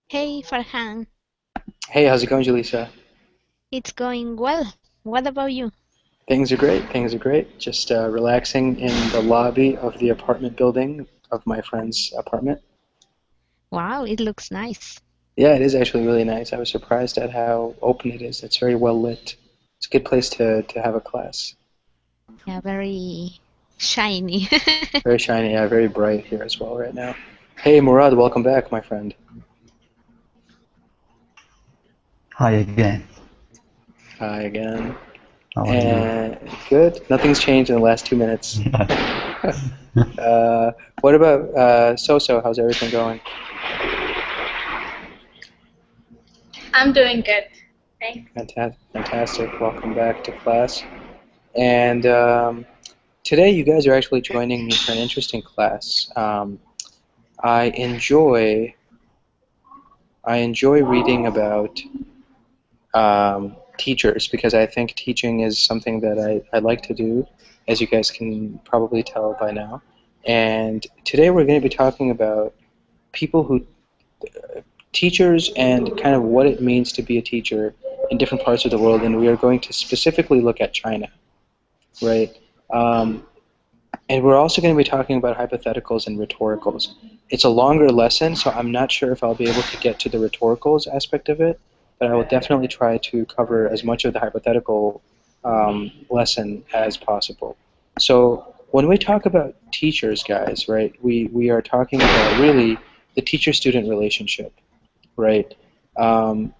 Hey Farhan, Hey, how's it going, Julissa? it's going well. What about you? Things are great. Things are great. Just relaxing in the lobby of the apartment building of my friend's apartment. Wow, it looks nice. Yeah, it is actually really nice. I was surprised at how open it is. It's very well lit. It's a good place to have a class. Yeah, very shiny. Very shiny, yeah, very bright here as well right now. Hey, Murad, welcome back, my friend. Hi again. Hi again. How are you? And good. Nothing's changed in the last 2 minutes. What about Soso? How's everything going? I'm doing good. Thanks. Fantastic. Welcome back to class. And today you guys are actually joining me for an interesting class. I enjoy reading about teachers because I think teaching is something that I like to do, as you guys can probably tell by now. And today we're going to be talking about people who teachers and kind of what it means to be a teacher in different parts of the world. And we are going to specifically look at China, right? Um, And we're also going to be talking about hypotheticals and rhetoricals. It's a longer lesson, so I'm not sure if I'll be able to get to the rhetoricals aspect of it, but I will definitely try to cover as much of the hypothetical lesson as possible. So when we talk about teachers, guys, right, we are talking about really the teacher-student relationship, right? Um,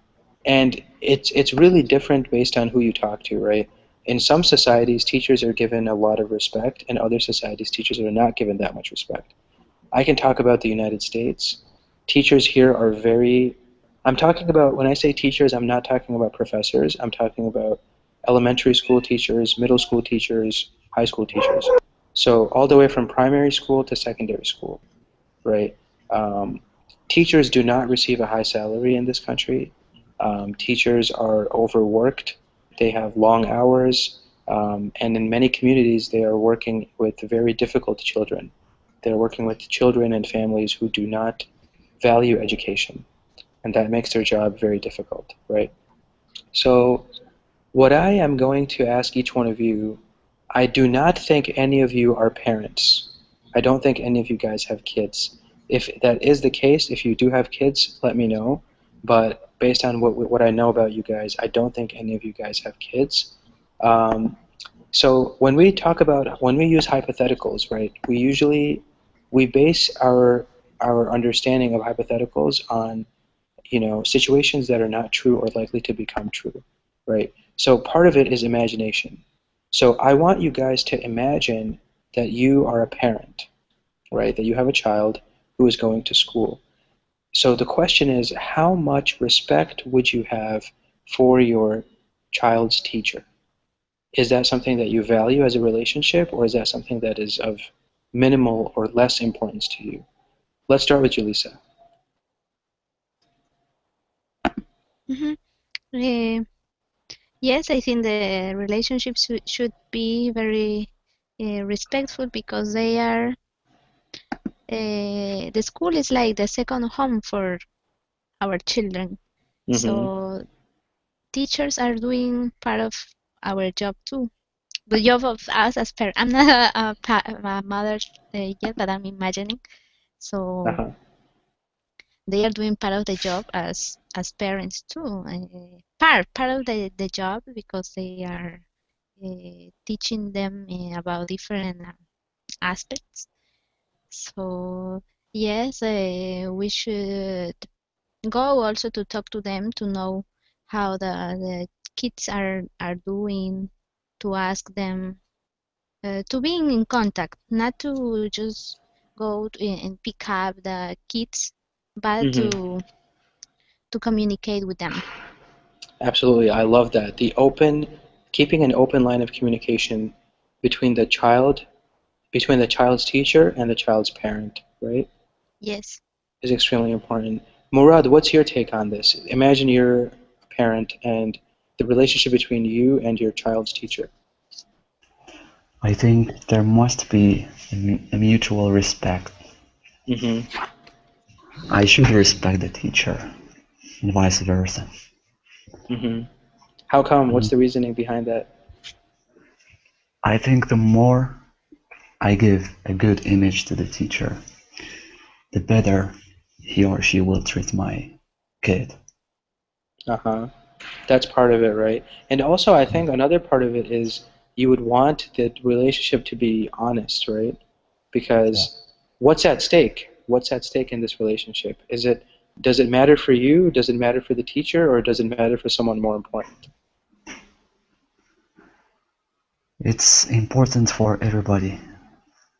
and it's really different based on who you talk to, right? In some societies, teachers are given a lot of respect. In other societies, teachers are not given that much respect. I can talk about the United States. Teachers here are very. I'm talking about, when I say teachers, I'm not talking about professors. I'm talking about elementary school teachers, middle school teachers, high school teachers. So all the way from primary school to secondary school, right? Um, Teachers do not receive a high salary in this country. Teachers are overworked. They have long hours, and in many communities, they are working with very difficult children. They're working with children and families who do not value education, and that makes their job very difficult, right? So, what I am going to ask each one of you, I do not think any of you are parents. I don't think any of you guys have kids. If that is the case, if you do have kids, let me know. But based on what I know about you guys, I don't think any of you guys have kids. Um, so when we use hypotheticals, right? We base our understanding of hypotheticals on situations that are not true or likely to become true, right? So part of it is imagination. So I want you guys to imagine that you are a parent, right? That you have a child who is going to school. So the question is, how much respect would you have for your child's teacher? Is that something that you value as a relationship, or is that something that is of minimal or less importance to you? Let's start with Julissa. Mhm. Eh, yes, I think the relationships should be very respectful because the school is like the second home for our children. Mm-hmm. So teachers are doing part of our job too. The job of us as parents. I'm not a mother yet, but I'm imagining. So Uh-huh. they are doing part of the job as parents too. Part of the job because they are teaching them about different aspects. So yes, we should go also to talk to them to know how the kids are doing, to ask them, to being in contact, not to just go and pick up the kids, but Mm-hmm. to communicate with them. Absolutely, I love that. Keeping an open line of communication between the child, between the child's teacher and the child's parent, right, Yes. is extremely important. Murad, what's your take on this? Imagine you're a parent and the relationship between you and your child's teacher. I think there must be a mutual respect. Mm-hmm. I should respect the teacher and vice versa. Mm-hmm. How come? What's And the reasoning behind that? I think the more I give a good image to the teacher, the better he or she will treat my kid. Uh-huh. That's part of it, right? And also, I think another part of it is you would want the relationship to be honest, right? Yeah. Because what's at stake? What's at stake in this relationship? Does it matter for you? Does it matter for the teacher? Or does it matter for someone more important? It's important for everybody,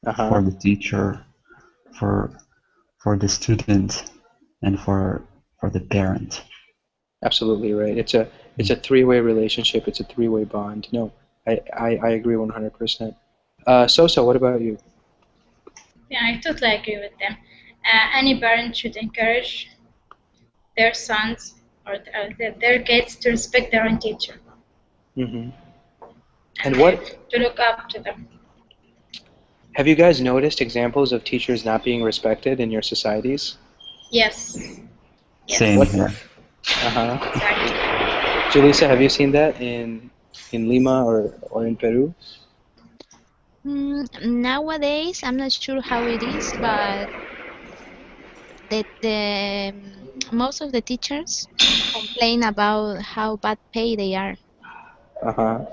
Uh-huh. for the teacher, for the student, and for the parent. Absolutely right. It's a three-way relationship. It's a three-way bond. No, I agree 100%. So what about you? Yeah, I totally agree with them. Any parent should encourage their sons or their kids to respect their own teacher Mm-hmm. and And what to look up to them. have you guys noticed examples of teachers not being respected in your societies? Yes, Same What? yes, here. Uh-huh. exactly. Julissa, have you seen that in Lima or in Peru? Nowadays, I'm not sure how it is, but most of the teachers complain about how bad pay they are. Uh-huh.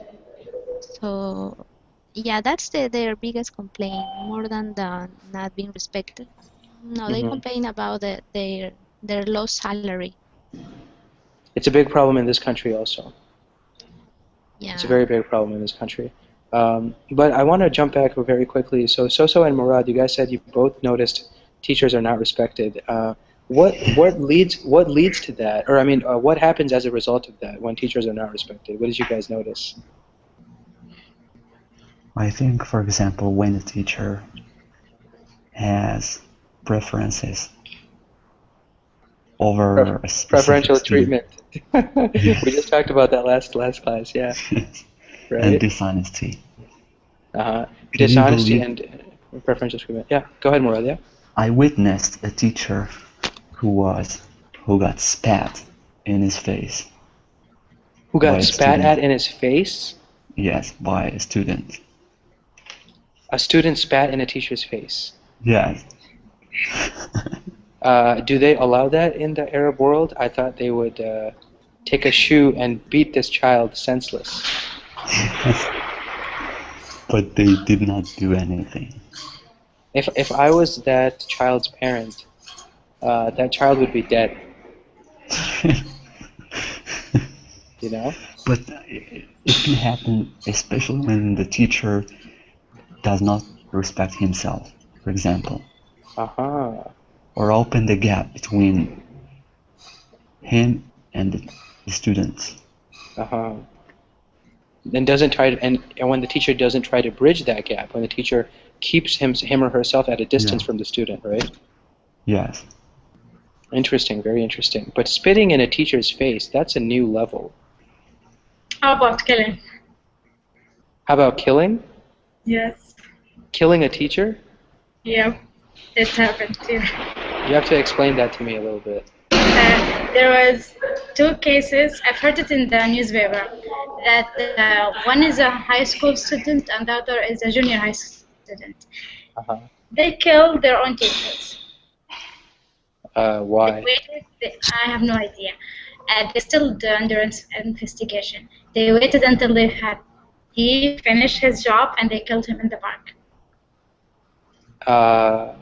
So yeah, that's their biggest complaint, more than the not being respected. No, they Mm-hmm. complain about their low salary. It's a big problem in this country also. It's a Yeah. very big problem in this country. But I want to jump back very quickly. So Soso and Murad, you guys said you both noticed teachers are not respected. What leads to that? Or I mean, what happens as a result of that when teachers are not respected? What did you guys notice? I think, for example, when a teacher has preferences over a specific Preferential student, treatment. We just yes, talked about that last class. Yeah. and Right. dishonesty. Can you Dishonesty believe and preferential treatment. Yeah. Go ahead, Murad. Yeah. I witnessed a teacher who was who got spat in his face Who by got a spat student? at in his face? Yes, by a student. A student spat in a teacher's face. Yes. Do they allow that in the Arab world? I thought they would take a shoe and beat this child senseless. But they did not do anything. If I was that child's parent, that child would be dead. You know? But it can happen, especially when the teacher does not respect himself, for example, Uh-huh. or open the gap between him and the students. Uh-huh. And doesn't try to, and when the teacher doesn't try to bridge that gap, when the teacher keeps him or herself at a Yeah. distance from the student, right? Yes. Interesting, very interesting. But spitting in a teacher's face, that's a new level. How about killing? How about killing? Yes. Killing a teacher? Yep. It happened too. You have to explain that to me a little bit. There was two cases. I've heard it in the newspaper that one is a high school student and the other is a junior high school student. Uh-huh. They killed their own teachers. They Why? I have no idea. They still under investigation. They waited until he finished his job and they killed him in the park.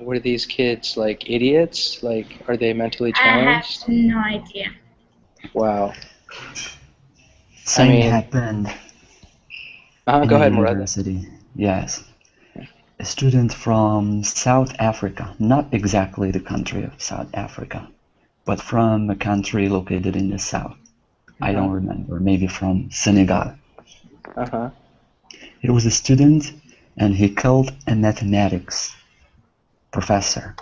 Were these kids like idiots? Like, are they mentally I have challenged? no idea. Wow. I Same mean, happened in go a ahead, Murad. university. Yes. A student from South Africa, not exactly the country of South Africa, but from a country located in the south. I Uh-huh. don't remember, maybe from Senegal. Uh-huh. He was a student and he killed a mathematics professor.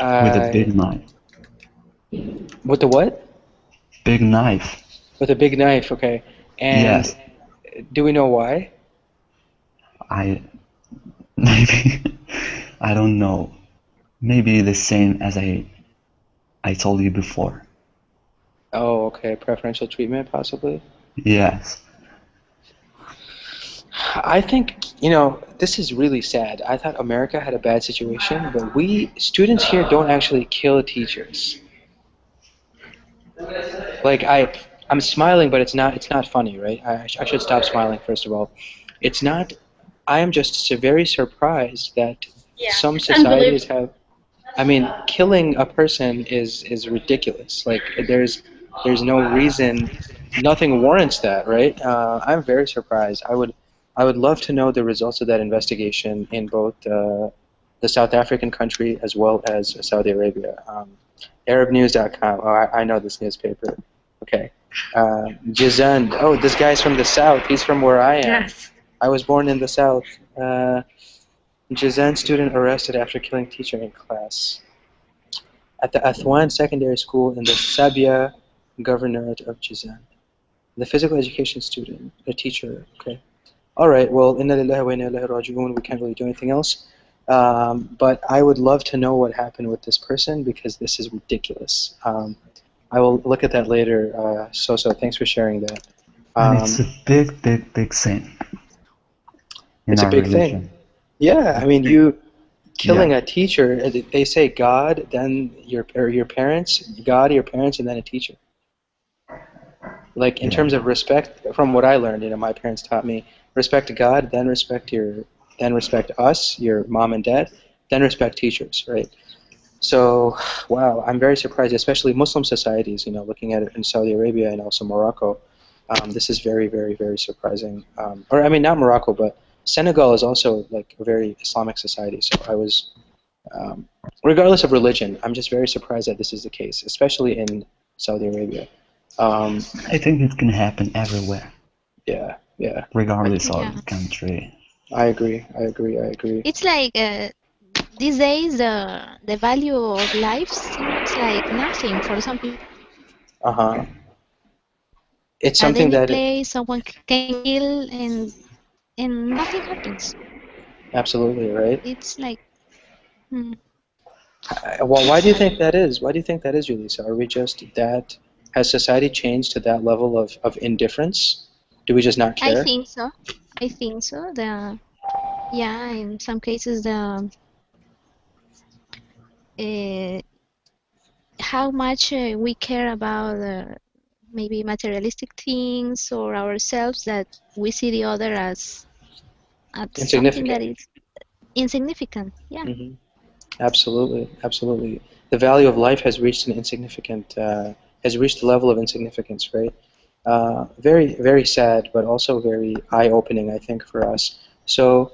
With a Uh, big knife. with the what? Big knife. With a big knife, okay. And Yes. do we know why? I maybe I don't know. Maybe the same as I told you before. Oh, okay. Preferential treatment, possibly. Yes. I think, you know, this is really sad. I thought America had a bad situation, but we students here don't actually kill teachers. Like I'm smiling, but it's not funny, right? I should stop smiling first of all. It's not. I am just very surprised that Yeah, some it's societies unbelievable. have. I mean, killing a person is ridiculous. Like there's no reason, nothing warrants that, right? I'm very surprised. I would love to know the results of that investigation in both the South African country as well as Saudi Arabia. ArabNews.com. Oh, I know this newspaper. Okay. Jizan. Oh, this guy's from the South. He's from where I am. Yes. I was born in the South. Jizan student arrested after killing teacher in class. At the Athwan Secondary School in the Sabia Governorate of Jizan. The physical education student, the teacher. Okay. All right. Well, inna lillahi wa inna ilaihi raji'un. We can't really do anything else. But I would love to know what happened with this person because this is ridiculous. I will look at that later. So thanks for sharing that. And it's a big, big, big sin in It's a our big thing. religion. Yeah, I mean, you killing Yeah. a teacher. They say God, then your parents, God, your parents, and then a teacher. Like in Yeah. terms of respect, from what I learned, you know, my parents taught me respect God, then respect us, your mom and dad, then respect teachers, right? So, wow, I'm very surprised, especially Muslim societies, you know, looking at it in Saudi Arabia and also Morocco. This is very, very, very surprising. Or, I mean, not Morocco, but Senegal is also like a very Islamic society. So I was, regardless of religion, I'm just very surprised that this is the case, especially in Saudi Arabia. I think it can happen everywhere, Yeah, yeah, regardless Yeah. of country. I agree, I agree, I agree. It's like these days the value of life seems like nothing for some people. Uh-huh. It's At something any that, place, someone can kill and nothing happens. absolutely, right? It's like, hmm, Well, why do you think that is? Why do you think that is, Julissa? Are we just that, has society changed to that level of indifference? Do we just not I care? think so. I think so. Yeah, in some cases, uh, how much we care about maybe materialistic things or ourselves that we see the other as something that Insignificant. is insignificant. Yeah, Hmm. Absolutely, absolutely. The value of life has reached an has reached the level of insignificance, right? Very, very sad, but also very eye-opening, I think, for us. So,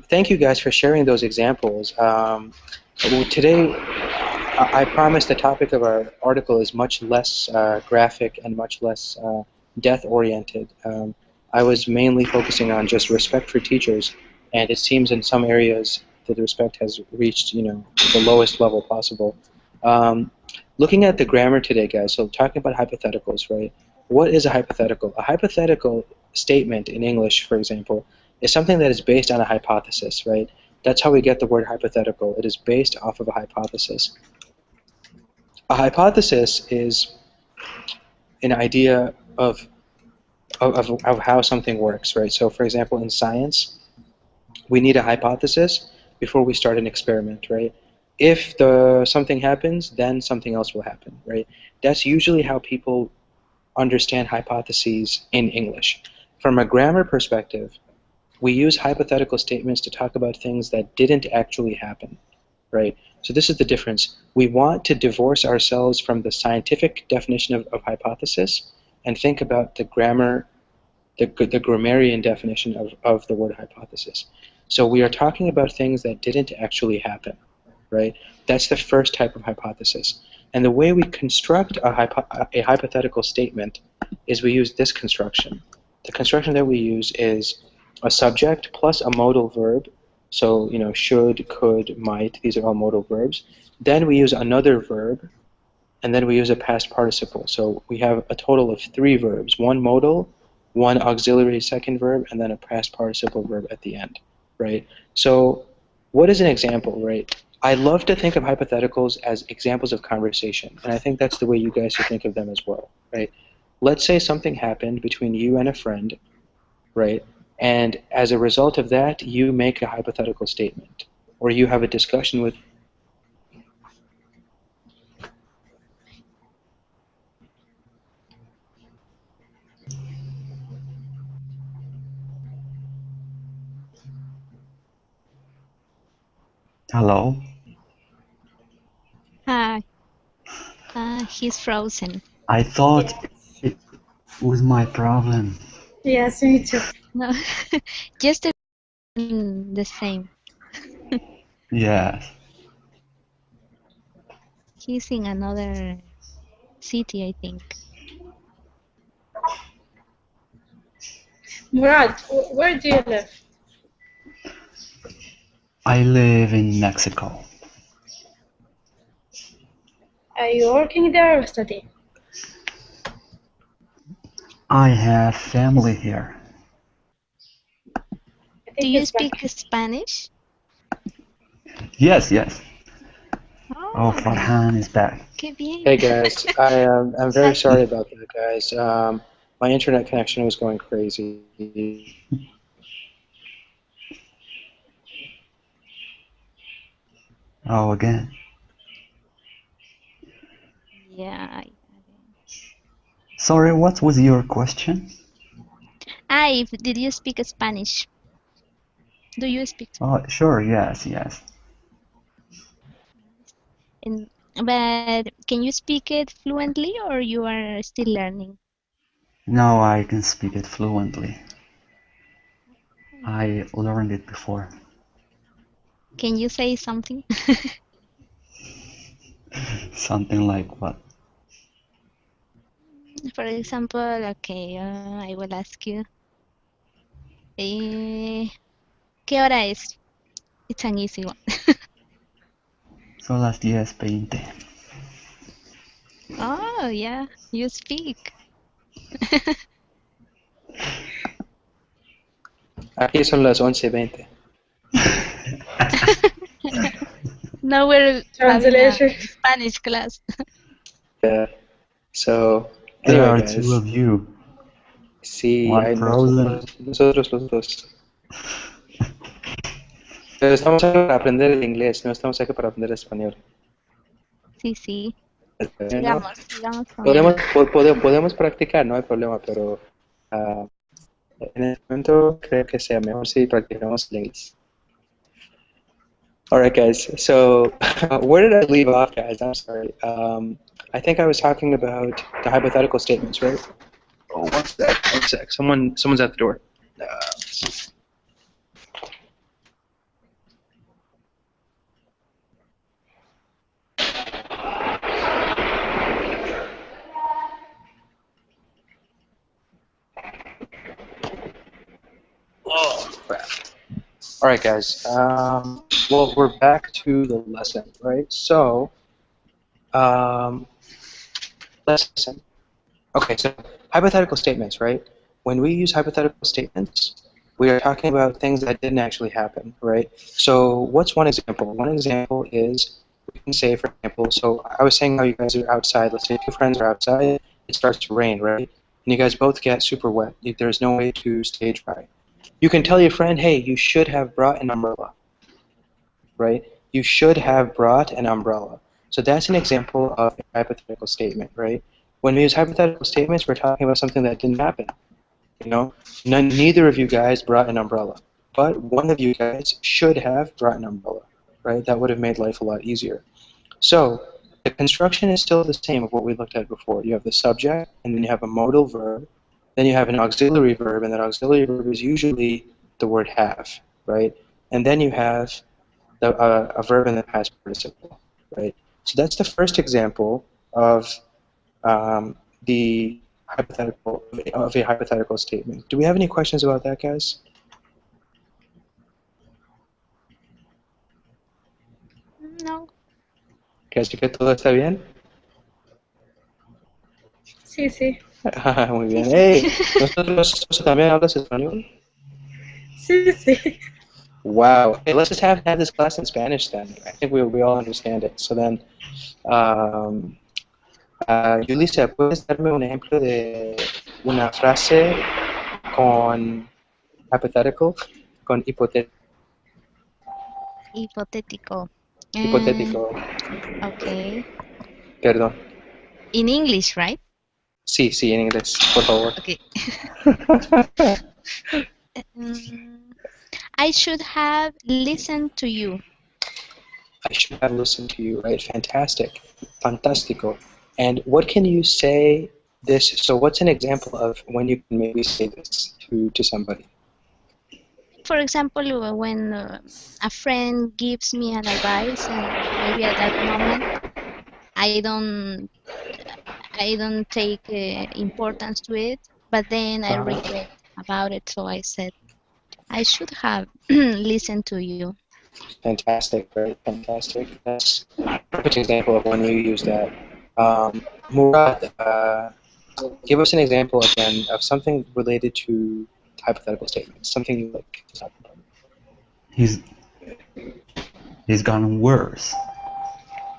thank you guys for sharing those examples. Today, I promise the topic of our article is much less graphic and much less death-oriented. I was mainly focusing on just respect for teachers, and it seems in some areas that the respect has reached, you know, the lowest level possible. Um, Looking at the grammar today, guys, so talking about hypotheticals, right? What is a hypothetical? A hypothetical statement in English, for example, is something that is based on a hypothesis, right? That's how we get the word hypothetical. It is based off of a hypothesis. A hypothesis is an idea of how something works, right? So, for example, in science, we need a hypothesis before we start an experiment, right? If something happens, then something else will happen, right? That's usually how people understand hypotheses in English. From a grammar perspective, we use hypothetical statements to talk about things that didn't actually happen, right? So this is the difference. We want to divorce ourselves from the scientific definition of hypothesis and think about the grammar, the grammarian definition of the word hypothesis. So we are talking about things that didn't actually happen, right? That's the first type of hypothesis. And the way we construct a hypothetical statement is we use this construction. The construction that we use is a subject plus a modal verb So, should, could, might, these are all modal verbs. Then we use another verb, and then we use a past participle. So we have a total of 3 verbs, one modal, one auxiliary second verb, and then a past participle verb at the end, right? So what is an example, right? I love to think of hypotheticals as examples of conversation, and I think that's the way you guys should think of them as well, right? Let's say something happened between you and a friend, right? And as a result of that, you make a hypothetical statement, or you have a discussion with. Hello? Hi. He's frozen. I thought Yeah. it was my problem. Yes, me too. No, just the same. Yes. He's in another city, I think. Murad, where do you live? I live in Mexico. Are you working there or studying? I have family here. I Do think you it's back. speak Spanish? Yes, yes. Oh, Oh, Farhan is back. qué bien. Hey guys, I'm very sorry about that, guys. My internet connection was going crazy. Oh, again. Yeah. Sorry, what was your question? Did you speak Spanish? Do you speak Oh, sure, yes, yes. Spanish? But can you speak it fluently or you are still learning? No, I can speak it fluently. I learned it before. Can you say something? Something like what? For example, okay, I will ask you. ¿Qué hora es? It's an easy one. Son las 10:20. Oh, yeah, you speak. Aquí son las 11:20. Now we're having a Translation. Spanish class. Yeah. So, There anyway, are two guys. of you. Sí, One hay frozen. nosotros los dos. Pero estamos aquí para aprender el inglés, no estamos aquí para aprender español. Sí, sí. ¿No? Sigamos con el... Podemos practicar, no hay problema, pero en este momento creo que sea mejor si practicamos el inglés. All right, guys. So where did I leave off, guys? I'm sorry. I think I was talking about the hypothetical statements, right? Oh, one sec. One sec. Someone's at the door. Oh, crap. All right, guys. Well, we're back to the lesson, right? So, lesson. Okay, so hypothetical statements, right? When we use hypothetical statements, we are talking about things that didn't actually happen, right? So what's one example? One example is, we can say, for example, so I was saying how you guys are outside. Let's say 2 friends are outside. It starts to rain, right? And you guys both get super wet. There's no way to stay dry. You can tell your friend, hey, you should have brought an umbrella, right? You should have brought an umbrella. So that's an example of a hypothetical statement, right? When we use hypothetical statements, we're talking about something that didn't happen. Neither of you guys brought an umbrella, but one of you guys should have brought an umbrella, right? That would have made life a lot easier. So the construction is still the same of what we looked at before. You have the subject, and then you have a modal verb, then you have an auxiliary verb, and that auxiliary verb is usually the word have, right? And then you have a verb in the past participle, right? So that's the first example of the hypothetical of a hypothetical statement. Do we have any questions about that, guys? No. ¿Crees que todo está bien? Sí, sí. Muy Sí, bien. sí. Hey, ¿nosotros también hablas español? Sí, sí. Wow. Hey, let's just have this class in Spanish then. I think we all understand it. So then, um, Yulisa, ¿puedes darme un ejemplo de una frase con hypothetical, con Hipotético. hipotético? Okay. Perdón. In English, right? Sí, sí, en inglés, por favor. Okay. Mm, I should have listened to you. I should have listened to you, right? Fantastic. Fantastico. And what can you say this? So what's an example of when you can maybe say this to somebody? For example, when a friend gives me an advice, and maybe at that moment I don't I don't take importance to it, but then I Uh-huh. regret about it. So I said I should have listened to you. Fantastic, right? Fantastic. That's a perfect example of when you use that. Murad, give us an example again of something related to hypothetical statements, something you like to talk about. He's he's gotten worse.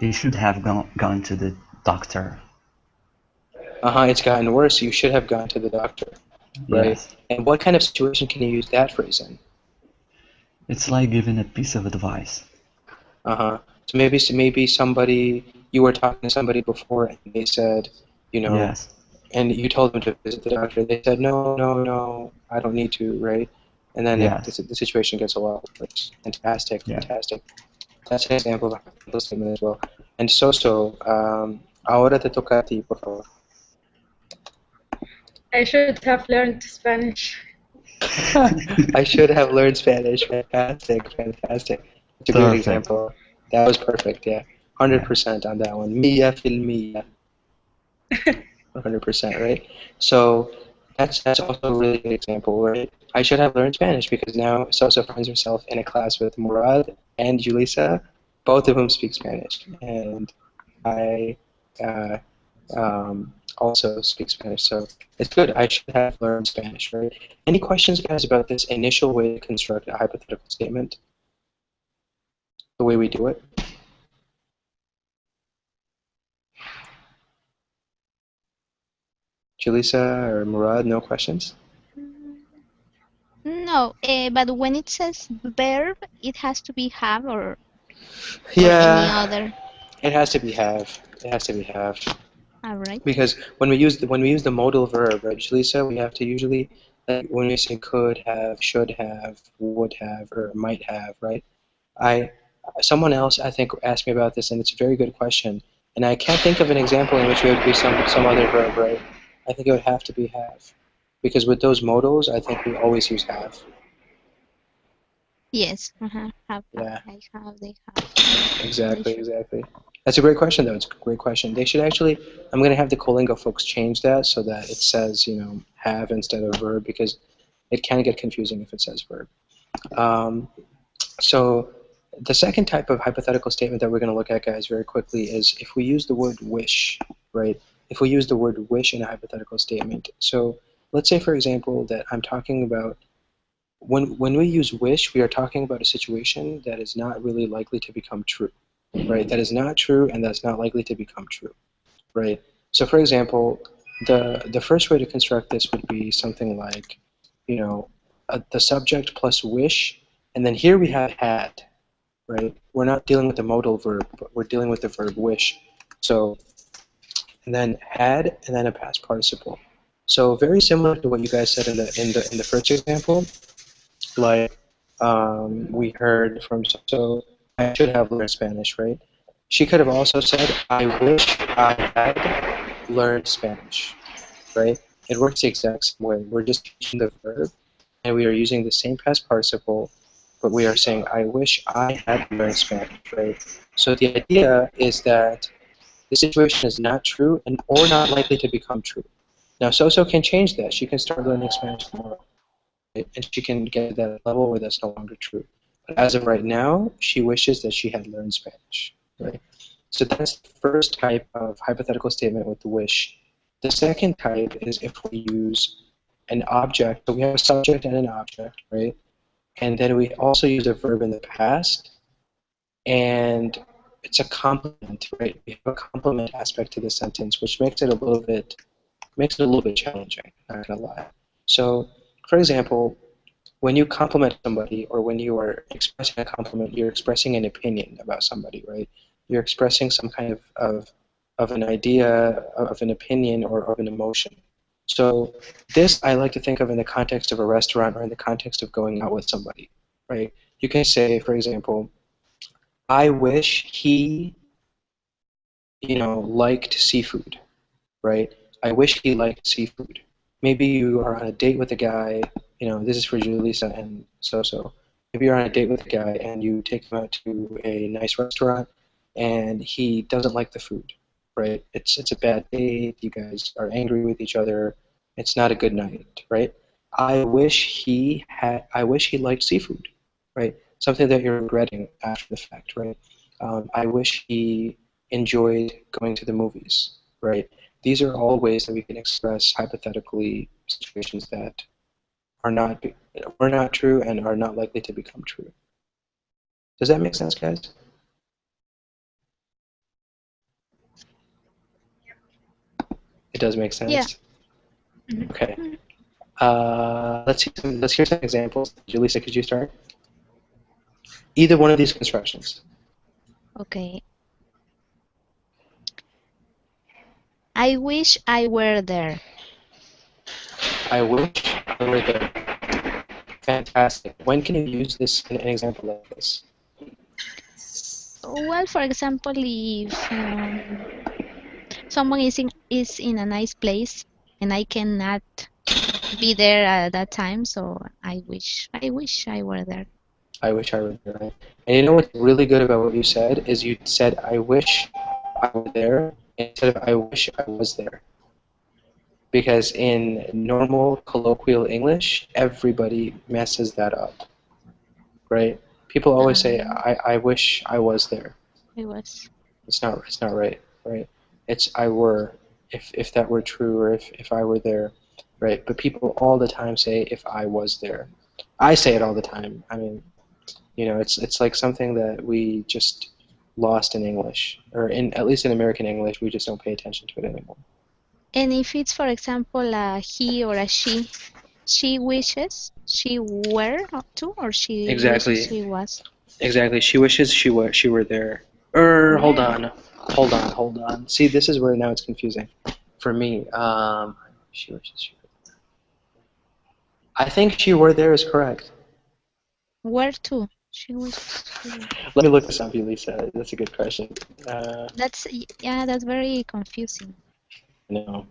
He should have gone to the doctor. It's gotten worse. You should have gone to the doctor, right? Yes. And what kind of situation can you use that phrase in? It's like giving a piece of advice. So maybe somebody, you were talking to somebody before and they said, Yes. and you told them to visit the doctor. They said, no, no, no, I don't need to, right? And then Yes. the situation gets a lot worse. Fantastic, Yeah. fantastic. That's an example of a hypothetical statement as well. And ahora te toca a ti, por favor. I should have learned Spanish. I should have learned Spanish. Fantastic, fantastic. It's a great Perfect. example. That was perfect, yeah. 100% on that one. Mia fil mia. 100%, right? So that's also a really good example, right? I should have learned Spanish because now Sosa finds herself in a class with Murad and Julissa, both of whom speak Spanish. And I uh, also speak Spanish, so it's good. I should have learned Spanish, right? Any questions, guys, about this initial way to construct a hypothetical statement? The way we do it? Julissa or Murad, no questions? No, but when it says verb, it has to be have or any Yeah, other. it has to be have. It has to be have. All right. Because when we use the modal verb, right, Julissa, we have to usually, like when we say could have, should have, would have, or might have, right? I Someone else I think asked me about this, and it's a very good question. And I can't think of an example in which it would be some other verb, right? I think it would have to be have, because with those modals, I think we always use have. Yes. Have, Yeah, I have, they have. They exactly, should. exactly. That's a great question, though. It's a great question. They should actually. I'm going to have the Colingo folks change that so that it says, have instead of verb, because it can get confusing if it says verb. Um, So the second type of hypothetical statement that we're going to look at, guys, very quickly is if we use the word wish, right? If we use the word wish in a hypothetical statement. So let's say, for example, that I'm talking about when we use wish, we are talking about a situation that is not really likely to become true, right? That is not true and that's not likely to become true, right? So for example, the first way to construct this would be something like, the subject plus wish, and then here we have had, right? We're not dealing with the modal verb, but we're dealing with the verb wish. So, and then had, and then a past participle. So very similar to what you guys said in the first example, like we heard from so I should have learned Spanish, right? She could have also said, I wish I had learned Spanish, right? It works the exact same way. We're just changing the verb, and we are using the same past participle, but we are saying, I wish I had learned Spanish, right? So the idea is that the situation is not true and or not likely to become true. Now, Soso can change that. She can start learning Spanish tomorrow, right? And she can get to that level where that's no longer true. as of right now, she wishes that she had learned Spanish, right? So that's the first type of hypothetical statement with the wish. The second type is if we use an object, so we have a subject and an object, right? And then we also use a verb in the past, and it's a complement, right? We have a complement aspect to the sentence, which makes it a little bit challenging, not gonna lie. So, for example, when you compliment somebody or when you are expressing a compliment, you're expressing an opinion about somebody, right? You're expressing some kind of an idea, of an opinion, or of an emotion. So this I like to think of in the context of a restaurant or in the context of going out with somebody, right? You can say, for example, I wish he, liked seafood, right? I wish he liked seafood. Maybe you are on a date with a guy, this is for Julissa and so. Maybe you're on a date with a guy and you take him out to a nice restaurant and he doesn't like the food, right? It's a bad date, you guys are angry with each other, it's not a good night, right? I wish he liked seafood, right? Something that you're regretting after the fact, right? I wish he enjoyed going to the movies, right? These are all ways that we can express hypothetically situations that were not true and are not likely to become true. Does that make sense, guys? It does make Yeah. sense. Okay. Let's hear some examples. Julissa, could you start? Either one of these constructions. Okay. I wish I were there. I wish I were there. Fantastic. When can you use this in an example like this? Well, for example, if someone is in a nice place and I cannot be there at that time, so I wish I were there. I wish I were there, right? And you know what's really good about what you said is you said, I wish I were there instead of I wish I was there. Because in normal colloquial English, everybody messes that up, right? People always say, I wish I was there. I was. It's not right, right? It's I were, if that were true, or if I were there, right? But people all the time say, if I was there. I say it all the time. I mean, it's like something that we just lost in English, or at least in American English, we just don't pay attention to it anymore. And if it's, for example, a he or a she wishes she were too, or she Exactly. wishes she was. Exactly. She wishes she were there. Hold on. See, this is where now it's confusing for me. She wishes she were there. I think she were there is correct. Where to? She wishes. Let me look this up, Lisa. That's a good question. That's very confusing. No,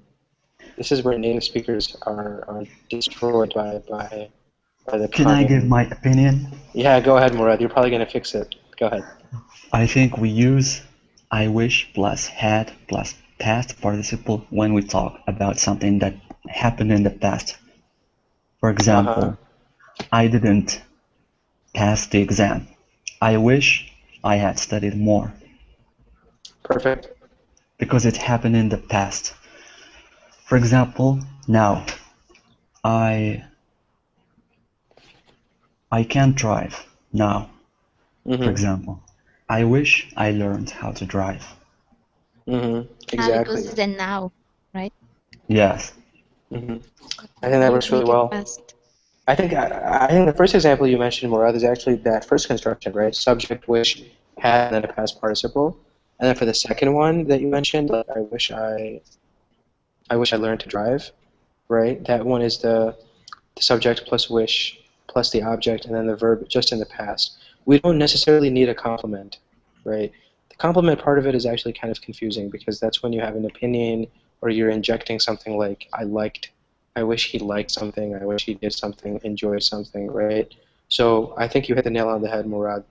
this is where native speakers are destroyed by the. Can I give my opinion? Yeah, go ahead, Murad. You're probably gonna fix it. Go ahead. I think we use I wish plus had plus past participle when we talk about something that happened in the past. For example, I didn't pass the exam. I wish I had studied more. Perfect. Because it happened in the past. For example, now I can't drive now. For example, I wish I learned how to drive. Exactly. Because it's the now, right? Yes. I think that works really well. I think the first example you mentioned, Murad, is actually that first construction, right? Subject, wish, had, and then a past participle. And then for the second one that you mentioned, like I wish I learned to drive, right? That one is the subject plus wish plus the object and then the verb just in the past. We don't necessarily need a complement, right? The complement part of it is actually kind of confusing because that's when you have an opinion or you're injecting something like I wish he liked something, I wish he did something, enjoyed something, right? So I think you hit the nail on the head, Murad.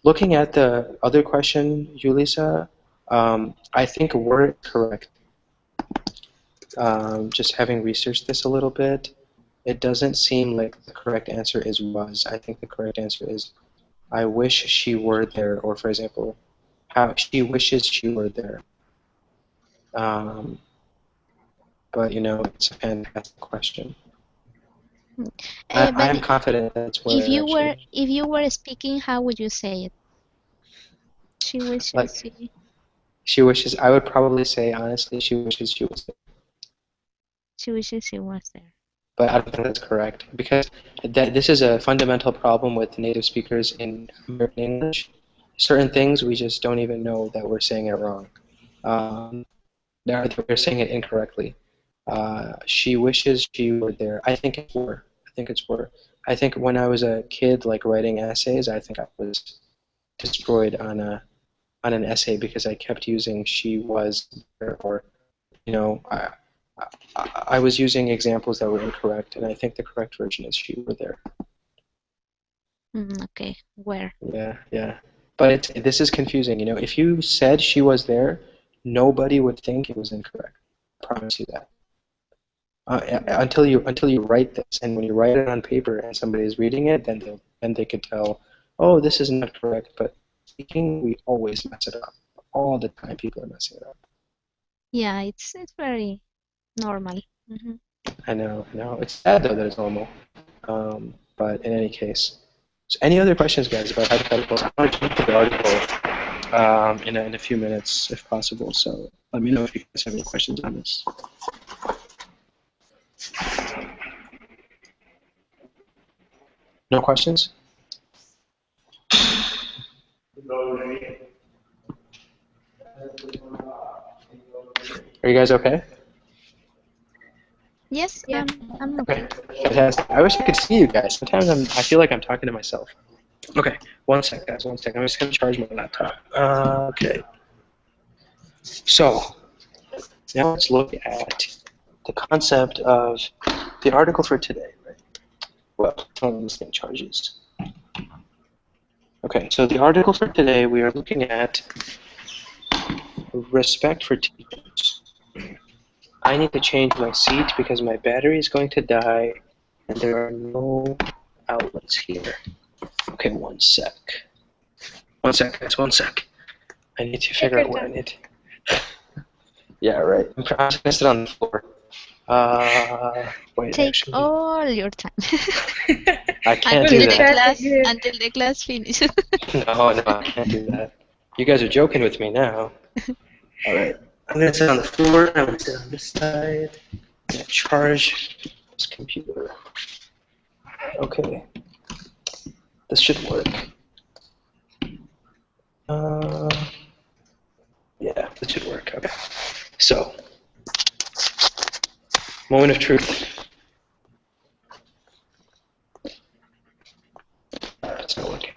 Looking at the other question, Julissa, I think were correct. Just having researched this a little bit, it doesn't seem like the correct answer is was. I think the correct answer is I wish she were there, or for example, how she wishes she were there. But it's a fantastic question. But I'm confident that's where actually. if you were speaking, how would you say it? She wishes Like, she wishes. I would probably say honestly, she wishes she was there. she wishes she was there. But I don't think that's correct because this is a fundamental problem with native speakers in American English. Certain things we just don't even know that we're saying it wrong. That we're saying it incorrectly. She wishes she were there. I think it's were. I think it's were. I think when I was a kid, like writing essays, I think I was destroyed on an essay because I kept using she was there, or I was using examples that were incorrect, and I think the correct version is she were there. Okay, where? Yeah. But this is confusing. If you said she was there, nobody would think it was incorrect. I promise you that. Until you write this, and when you write it on paper and somebody is reading it, then they could tell, oh, this is not correct. But speaking, we always mess it up. All the time, people are messing it up. Yeah, it's very normal. I know. It's sad though that it's normal. But in any case, so any other questions, guys, about hypotheticals? I want to jump to the article in a few minutes, if possible. So let me know if you guys have any questions on this. No questions? Are you guys okay? Yes, Yeah. I'm okay. Fantastic. I wish I could see you guys. Sometimes I feel like I'm talking to myself. Okay, one sec, guys. One sec. I'm just going to charge my laptop. Okay. So now let's look at the concept of the article for today. Right? Well, this thing charges. Okay, so the article for today, we are looking at respect for teachers. I need to change my seat because my battery is going to die and there are no outlets here. Okay, one sec. One sec, guys, one sec. I need to figure out where I need to. Yeah, right. I'm just going to sit on the floor. Wait, Take actually. all your time. I can't do that. Until the class finishes. No, I can't do that. You guys are joking with me now. All right. I'm going to sit on the floor. I'm going to sit on this side. I'm going to charge this computer. Okay. This should work. Yeah, this should work. Okay. So, moment of truth. It's not working.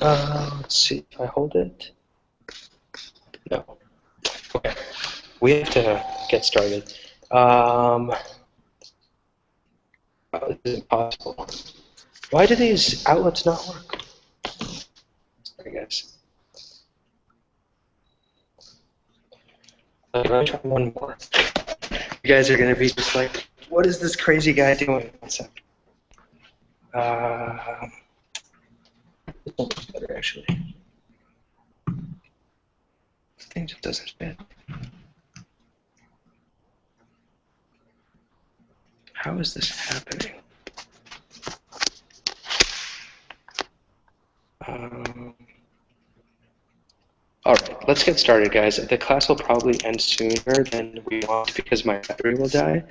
Let's see if I hold it. No. Okay. We have to get started. This is impossible. Why do these outlets not work? Sorry, guys. Okay, let me try one more. You guys are going to be just like, what is this crazy guy doing? One sec. This one looks better, actually. This thing just doesn't fit. How is this happening? All right, let's get started, guys. The class will probably end sooner than we want because my battery will die.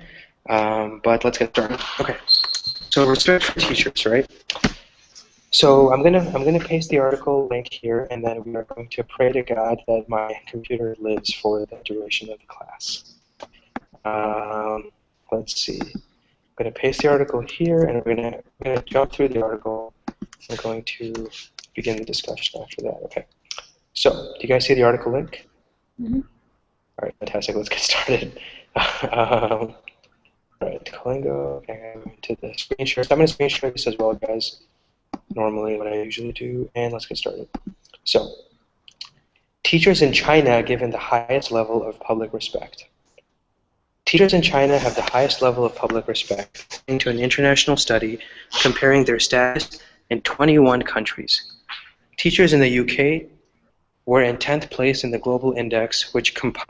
But let's get started. Okay. So respect for teachers, right? So I'm gonna paste the article link here, and then we are going to pray to God that my computer lives for the duration of the class. Let's see. I'm gonna paste the article here, and we're gonna jump through the article. We're going to begin the discussion after that. Okay. So, do you guys see the article link? Mm-hmm. All right, fantastic. Let's get started. All right, Colingo. Okay, I'm into the screen share. So I'm going to screen share this as well, guys. Normally, what I usually do, and let's get started. So, teachers in China are given the highest level of public respect. Teachers in China have the highest level of public respect, according to an international study comparing their status in 21 countries. Teachers in the UK were in 10th place in the Global Index, which was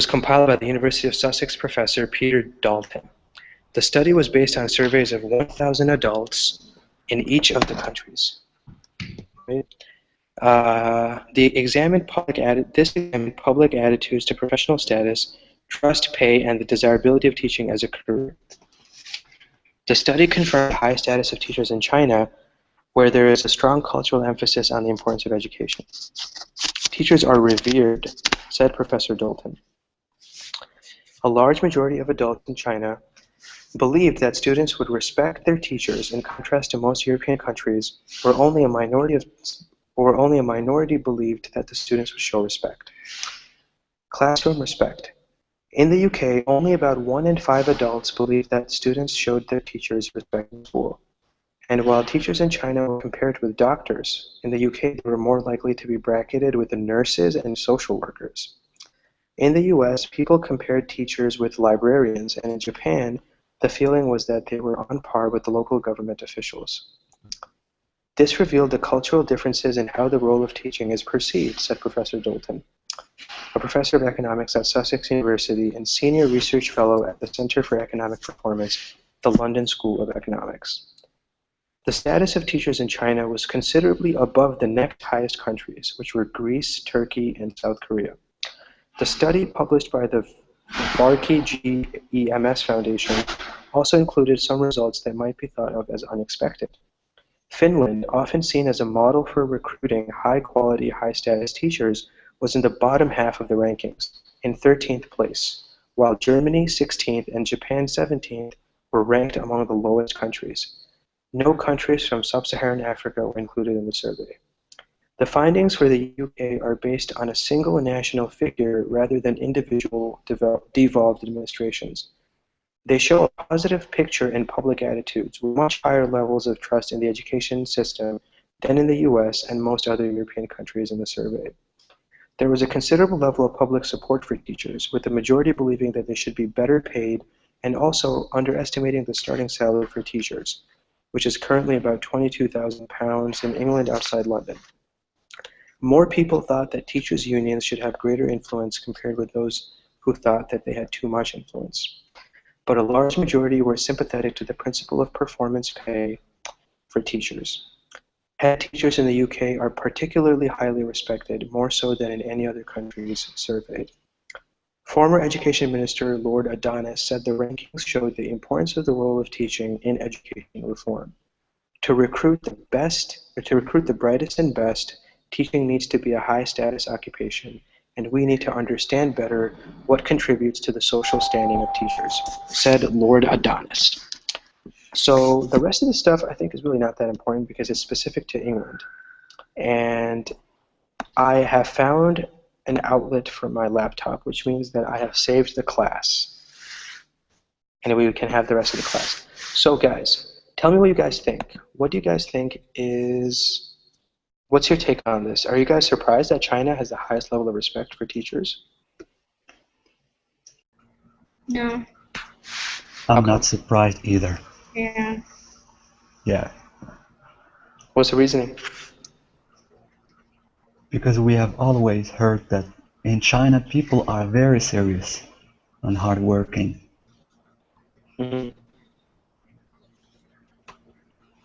compiled by the University of Sussex professor Peter Dalton. The study was based on surveys of 1,000 adults in each of the countries. Right? This examined public attitudes to professional status, trust, pay, and the desirability of teaching as a career. The study confirmed the high status of teachers in China, where there is a strong cultural emphasis on the importance of education. Teachers are revered, said Professor Dalton. A large majority of adults in China believed that students would respect their teachers, in contrast to most European countries, where only a minority believed that the students would show respect. Classroom respect. In the UK, only about 1 in 5 adults believed that students showed their teachers respect in school. And while teachers in China were compared with doctors, in the UK they were more likely to be bracketed with the nurses and social workers. In the US, people compared teachers with librarians, and in Japan, the feeling was that they were on par with the local government officials. This revealed the cultural differences in how the role of teaching is perceived, said Professor Dalton, a professor of economics at Sussex University and senior research fellow at the Centre for Economic Performance, the London School of Economics. The status of teachers in China was considerably above the next highest countries, which were Greece, Turkey, and South Korea. The study published by the Varkey GEMS Foundation also included some results that might be thought of as unexpected. Finland, often seen as a model for recruiting high-quality, high-status teachers, was in the bottom half of the rankings, in 13th place, while Germany, 16th, and Japan, 17th, were ranked among the lowest countries. No countries from sub-Saharan Africa were included in the survey. The findings for the UK are based on a single national figure rather than individual devolved administrations. They show a positive picture in public attitudes, with much higher levels of trust in the education system than in the US and most other European countries in the survey. There was a considerable level of public support for teachers, with the majority believing that they should be better paid and also underestimating the starting salary for teachers, which is currently about £22,000 in England outside London. More people thought that teachers' unions should have greater influence compared with those who thought that they had too much influence. But a large majority were sympathetic to the principle of performance pay for teachers. Head teachers in the UK are particularly highly respected, more so than in any other countries surveyed. Former Education Minister Lord Adonis said the rankings showed the importance of the role of teaching in education reform. To recruit the brightest and best, teaching needs to be a high-status occupation, and we need to understand better what contributes to the social standing of teachers, said Lord Adonis. So the rest of the stuff I think is really not that important because it's specific to England. And I have found an outlet for my laptop, which means that I have saved the class. And we can have the rest of the class. So guys, tell me what you guys think. What do you guys think is, what's your take on this? Are you guys surprised that China has the highest level of respect for teachers? No. I'm not surprised either. Yeah. Yeah, What's the reasoning? because we have always heard that in China people are very serious and hardworking. Mm-hmm.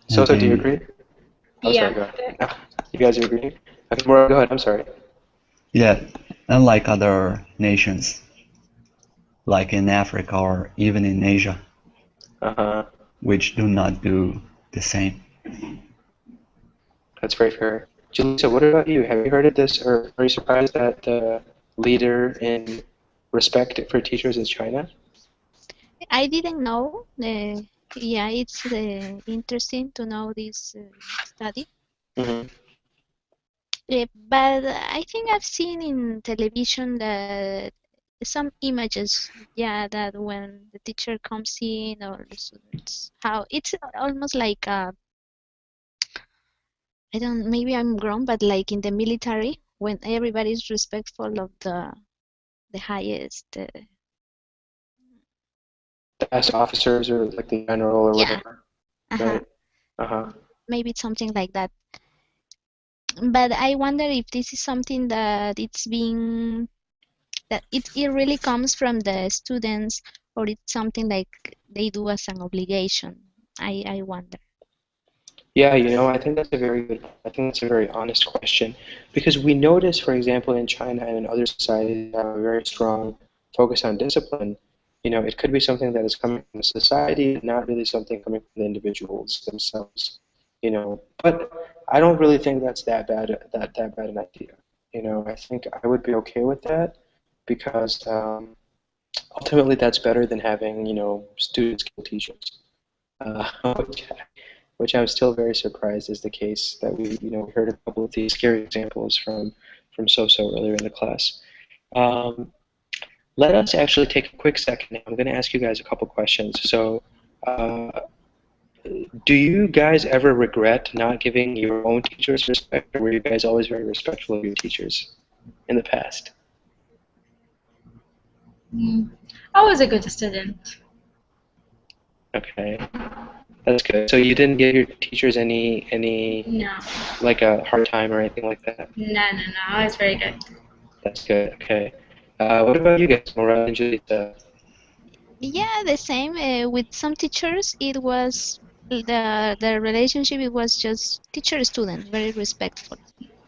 So do you agree? I'm Yeah. sorry, go ahead. No, you guys agree? Okay, Maura, go ahead. I'm sorry. Yeah, unlike other nations, like in Africa or even in Asia, Uh-huh. which do not do the same. That's very fair. Julissa, what about you? Have you heard of this, or are you surprised that the leader in respect for teachers is China? I didn't know. Yeah, it's interesting to know this study. Mm-hmm. But I think I've seen in television that some images, yeah, that when the teacher comes in or the students, how it's almost like I don't, maybe I'm wrong, but like in the military, when everybody's respectful of the highest, The best officers or like the general or yeah, whatever, uh-huh. right? Uh-huh. Maybe it's something like that. But I wonder if this is something that it really comes from the students, or it's something like they do as an obligation. I wonder. Yeah, I think that's a very good, I think that's a very honest question because we notice, for example, in China and in other societies that have a very strong focus on discipline. It could be something that is coming from the society, not really something coming from the individuals themselves. But I don't really think that's that bad an idea. I think I would be okay with that because ultimately that's better than having, students kill teachers. Uh, which which I'm still very surprised is the case that we heard a couple of these scary examples from So-So earlier in the class. Um, Let us actually take a quick second now. I'm going to ask you guys a couple questions. So, uh, do you guys ever regret not giving your own teachers respect, or were you guys always very respectful of your teachers in the past? I was a good student. Okay, that's good. So you didn't give your teachers any No, like a hard time or anything like that? no. I was very good. That's good. Okay. What about you guys, Morad and Julita? Yeah, the same. With some teachers, it was the relationship. It was just teacher-student, very respectful.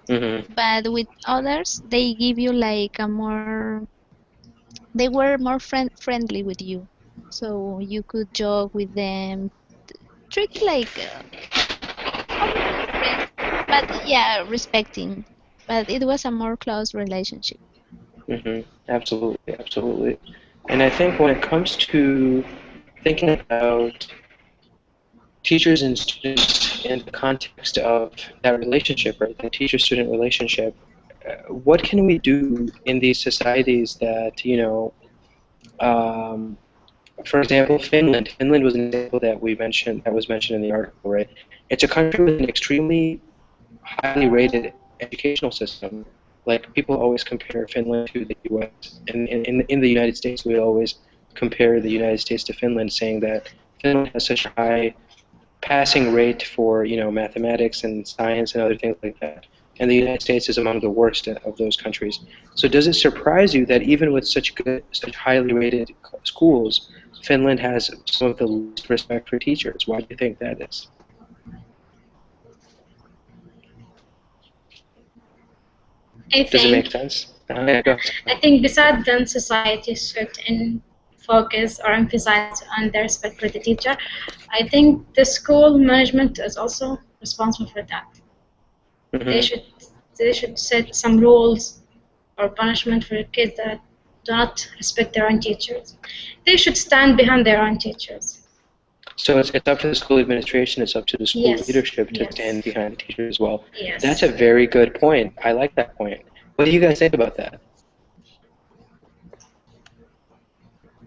Mm-hmm. But with others, they give you like a more. They were more friendly with you, so you could joke with them, treat like almost like friends. But yeah, respecting. But it was a more close relationship. Mm-hmm. Absolutely, absolutely. And I think when it comes to thinking about teachers and students in the context of that relationship, right, the teacher-student relationship, what can we do in these societies that, for example, Finland. Finland was an example that was mentioned in the article, right? It's a country with an extremely highly rated educational system. Like people always compare Finland to the U.S. And in the United States, we always compare the United States to Finland, saying that Finland has such a high passing rate for mathematics and science and other things like that. And the United States is among the worst of those countries. So does it surprise you that even with such highly rated schools, Finland has some of the least respect for teachers? Why do you think that is? I Does it make think sense? Yeah, go ahead. I think besides then society should focus or emphasize on the respect for the teacher. I think the school management is also responsible for that. They Mm-hmm. should they should set some rules or punishment for kids that do not respect their own teachers. They should stand behind their own teachers. So it's up to the school administration, it's up to the school Yes, leadership to stand yes, behind the teachers as well. That's a yes. very good point. I like that point. What do you guys think about that?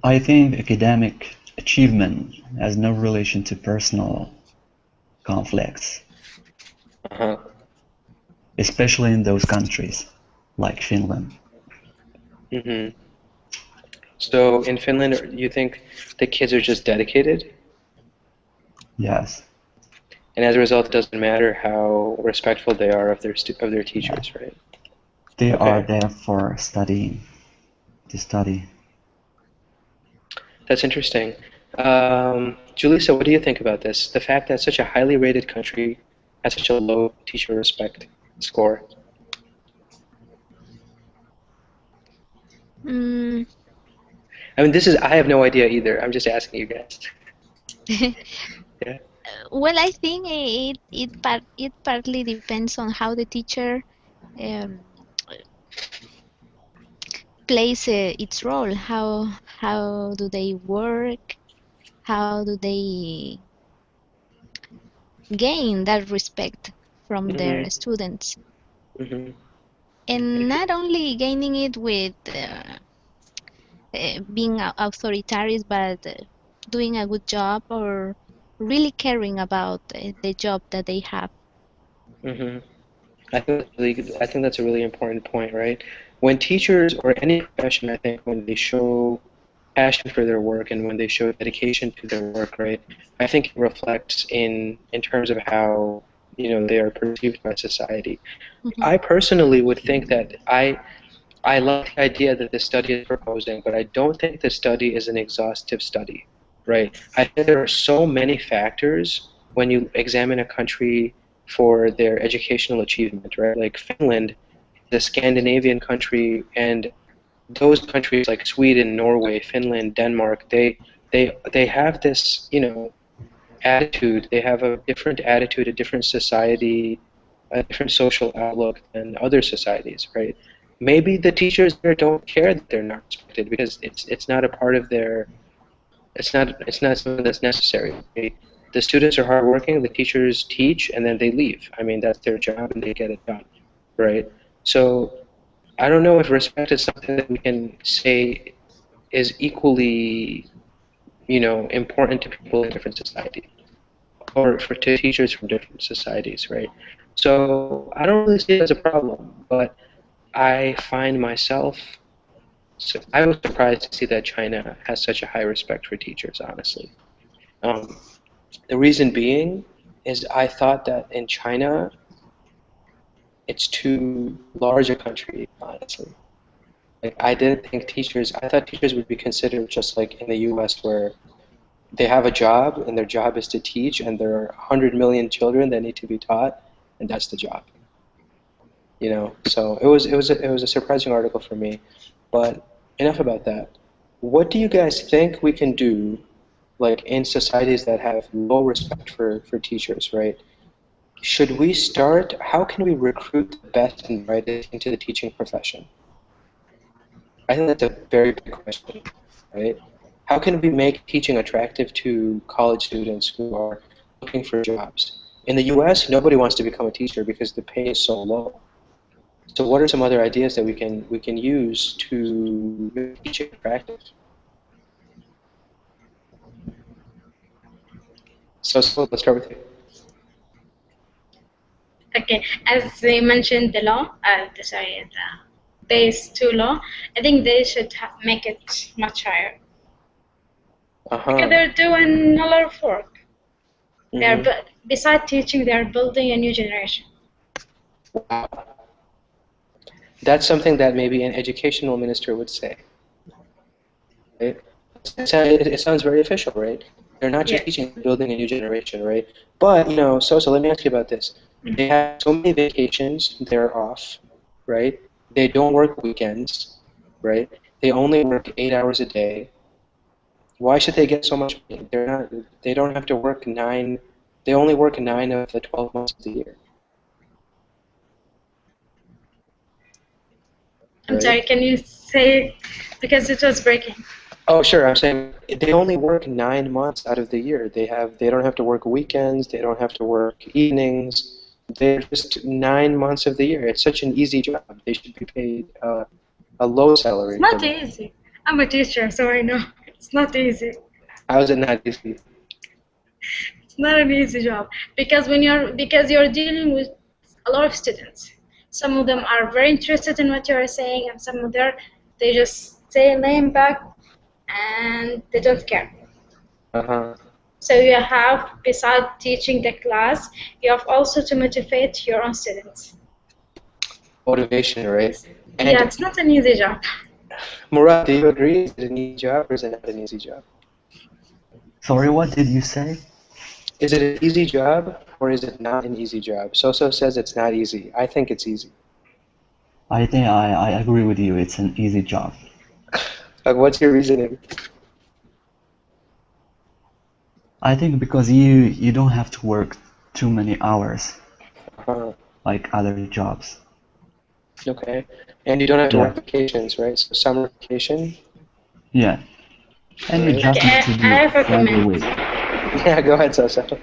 I think academic achievement has no relation to personal conflicts, Uh-huh. especially in those countries like Finland. Mm-hmm. So in Finland, you think the kids are just dedicated, Yes, and as a result, it doesn't matter how respectful they are of their yeah. teachers, right? They are Okay, there for studying, to study. that's interesting. Julissa, what do you think about this? The fact that such a highly rated country has such a low teacher respect score. Mm, I mean, I have no idea either. I'm just asking you guys. Yeah. well, I think it partly depends on how the teacher um, plays its role. How do they work? How do they gain that respect from their Mm-hmm. students? Mm-hmm. And not only gaining it with being authoritarian, but doing a good job or really caring about the job that they have. Mm-hmm. I think that's a really important point, right? When teachers or any profession, I think when they show passion for their work and when they show dedication to their work, right? I think it reflects in terms of how they are perceived by society. Mhm. I personally would think that I like the idea that the study is proposing, but I don't think the study is an exhaustive study, right? I think there are so many factors when you examine a country for their educational achievement, right? Like Finland, the Scandinavian country, and those countries like Sweden, Norway, Finland, Denmark, they have this, attitude. They have a different attitude, a different society, a different social outlook than other societies, right? Maybe the teachers there don't care that they're not respected because it's not a part of their it's not something that's necessary. The students are hardworking, the teachers teach, and then they leave. I mean, that's their job, and they get it done, right? So I don't know if respect is something that we can say is equally, important to people in different societies or to teachers from different societies, right? So I don't really see it as a problem, but I find myself, I was surprised to see that China has such a high respect for teachers, honestly. Um, the reason being is I thought that in China, it's too large a country, honestly. Like I thought teachers would be considered just like in the US where they have a job and their job is to teach and there are 100 million children that need to be taught and that's the job. So it was a surprising article for me, but enough about that. What do you guys think we can do, like in societies that have low respect for teachers, right? How can we recruit the best and brightest into the teaching profession? I think that's a very big question, right? How can we make teaching attractive to college students who are looking for jobs? In the US, nobody wants to become a teacher because the pay is so low. So what are some other ideas that we can use to make teaching attractive? So let's start with you. Okay, as they mentioned, the law, the base two law, I think they should make it much higher because they're doing a lot of work. They're besides teaching, they're building a new generation. Wow. That's something that maybe an educational minister would say. Right? It sounds very official, right? They're not just teaching, they're building a new generation, right? But, so let me ask you about this. They have so many vacations, they're off, right? They don't work weekends, right? They only work 8 hours a day. Why should they get so much money? They don't have to work they only work 9 of the 12 months of the year. I'm sorry, can you say, because it was breaking. Oh, sure. I'm saying they only work 9 months out of the year. They don't have to work weekends. They don't have to work evenings. They're just 9 months of the year. It's such an easy job. They should be paid a low salary. It's not easy. I'm a teacher, so I know it's not easy. How is it not easy? It's not an easy job because you're dealing with a lot of students. Some of them are very interested in what you're saying, and some of them they just stay laying back and they don't care. So you have, besides teaching the class, you have also to motivate your own students. Motivation, right? And yeah, it's not an easy job. Murad, do you agree? Is it an easy job or is it not an easy job? Sorry, what did you say? Is it an easy job or is it not an easy job? Soso says it's not easy. I think it's easy. I think I agree with you. It's an easy job. What's your reasoning? I think because you don't have to work too many hours like other jobs. Okay. And you don't have to work vacations, right? So summer vacation? Yeah. And you just need to do it every week. Yeah, go ahead, Soso.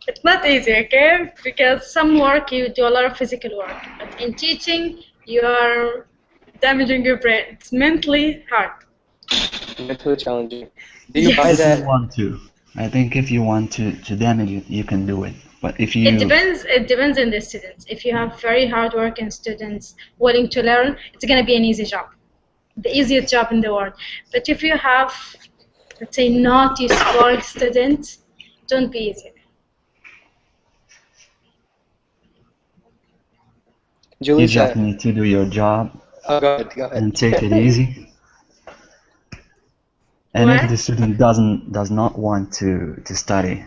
It's not easy, okay? Because some work you do a lot of physical work, but in teaching you are damaging your brain. It's mentally hard. Mentally challenging. Do you buy that? If you want to. I think if you want to damage it, you can do it. But if you... It depends on the students. If you have very hard-working students willing to learn, it's going to be an easy job. the easiest job in the world. But if you have, let's say, naughty, spoiled students, don't be easy. You just Julissa, need to do your job oh, go ahead. and take it easy. And if What? the student does not want to study,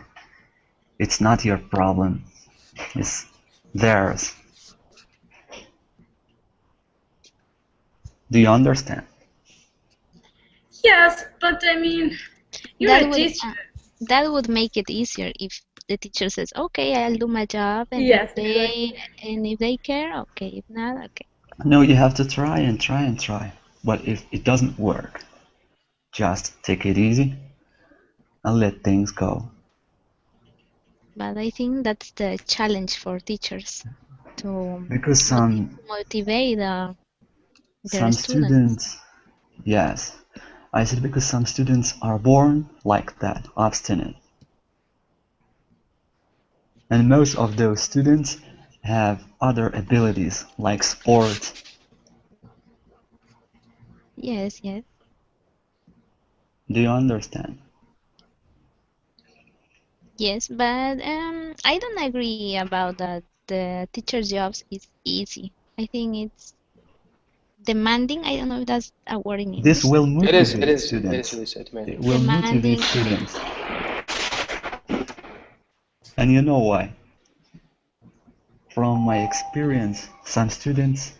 it's not your problem. It's theirs. Do you understand? Yes, but I mean, you're That a would teacher. that would make it easier if the teacher says, "Okay, I'll do my job," and Yes, exactly. if they care, okay. If not, okay. No, you have to try and try and try. But if it doesn't work, just take it easy and let things go. But I think that's the challenge for teachers to Because motivate their some students. students, yes, I said because some students are born like that, obstinate. And most of those students have other abilities like sports. Yes, yes. Do you understand? Yes, but I don't agree about that. The teacher's jobs is easy. I think it's demanding. I don't know if that's a word in This English. will It is, motivate students. Julissa, It demanding. will motivate Demanding. students. And you know why? From my experience, some students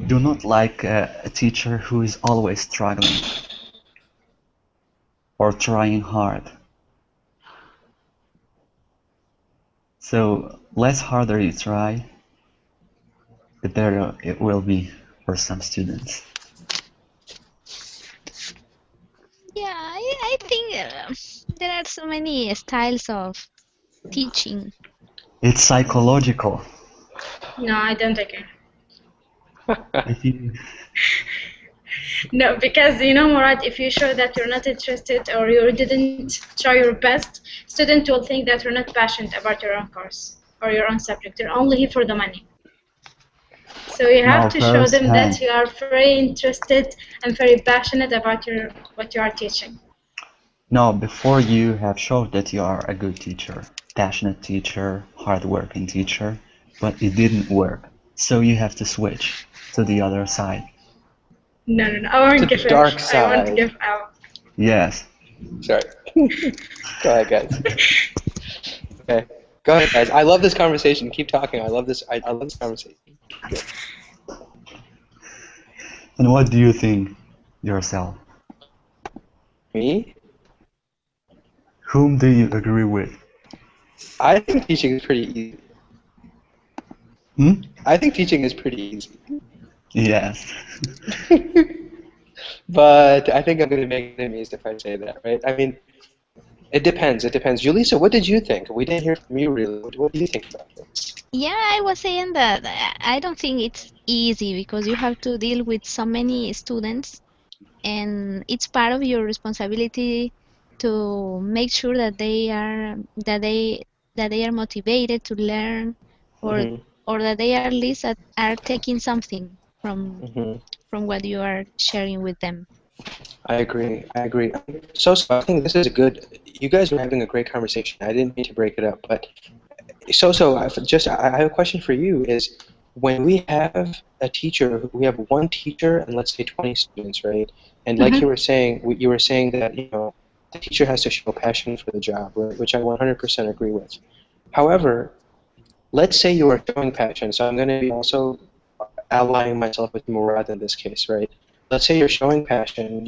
do not like a teacher who is always struggling or trying hard. So less harder you try, the better it will be for some students. Yeah, I think there are so many styles of teaching. It's psychological. No, I don't agree. If you, No, because Murad, if you show that you're not interested or you didn't try your best, student will think that you're not passionate about your own course or your own subject. You're only here for the money. So you have no, to show first, them that you are very interested and very passionate about what you are teaching. no, before you have showed that you are a good teacher, passionate teacher, hardworking teacher, but it didn't work. So you have to switch to the other side. No, no, no. I To won't the give dark in. I won't side. give out. Yes. Sorry. Go ahead, guys. Okay. Go ahead, guys. I love this conversation. Keep talking. I love this. I love this conversation. Good. And what do you think yourself? Me? Whom do you agree with? I think teaching is pretty easy. Hmm? I think teaching is pretty easy. Yes. But I think I'm going to make enemies if I say that, right? I mean, it depends. It depends. Julissa, what did you think? We didn't hear from you really. What do you think about this? Yeah, I was saying that I don't think it's easy because you have to deal with so many students, and it's part of your responsibility to make sure that that they they are motivated to learn, or Mm-hmm. that they at least are taking something Mm-hmm. from what you are sharing with them. I agree. I agree. So I think this is a good. You guys are having a great conversation. I didn't mean to break it up, but I have a question for you. Is when we have a teacher, we have one teacher and let's say 20 students, right? And like Mm-hmm. you were saying that the teacher has to show passion for the job, right? Which I 100% agree with. However, let's say you are showing passion. So I'm going to be also allying myself with Murad in this case, right? Let's say you're showing passion.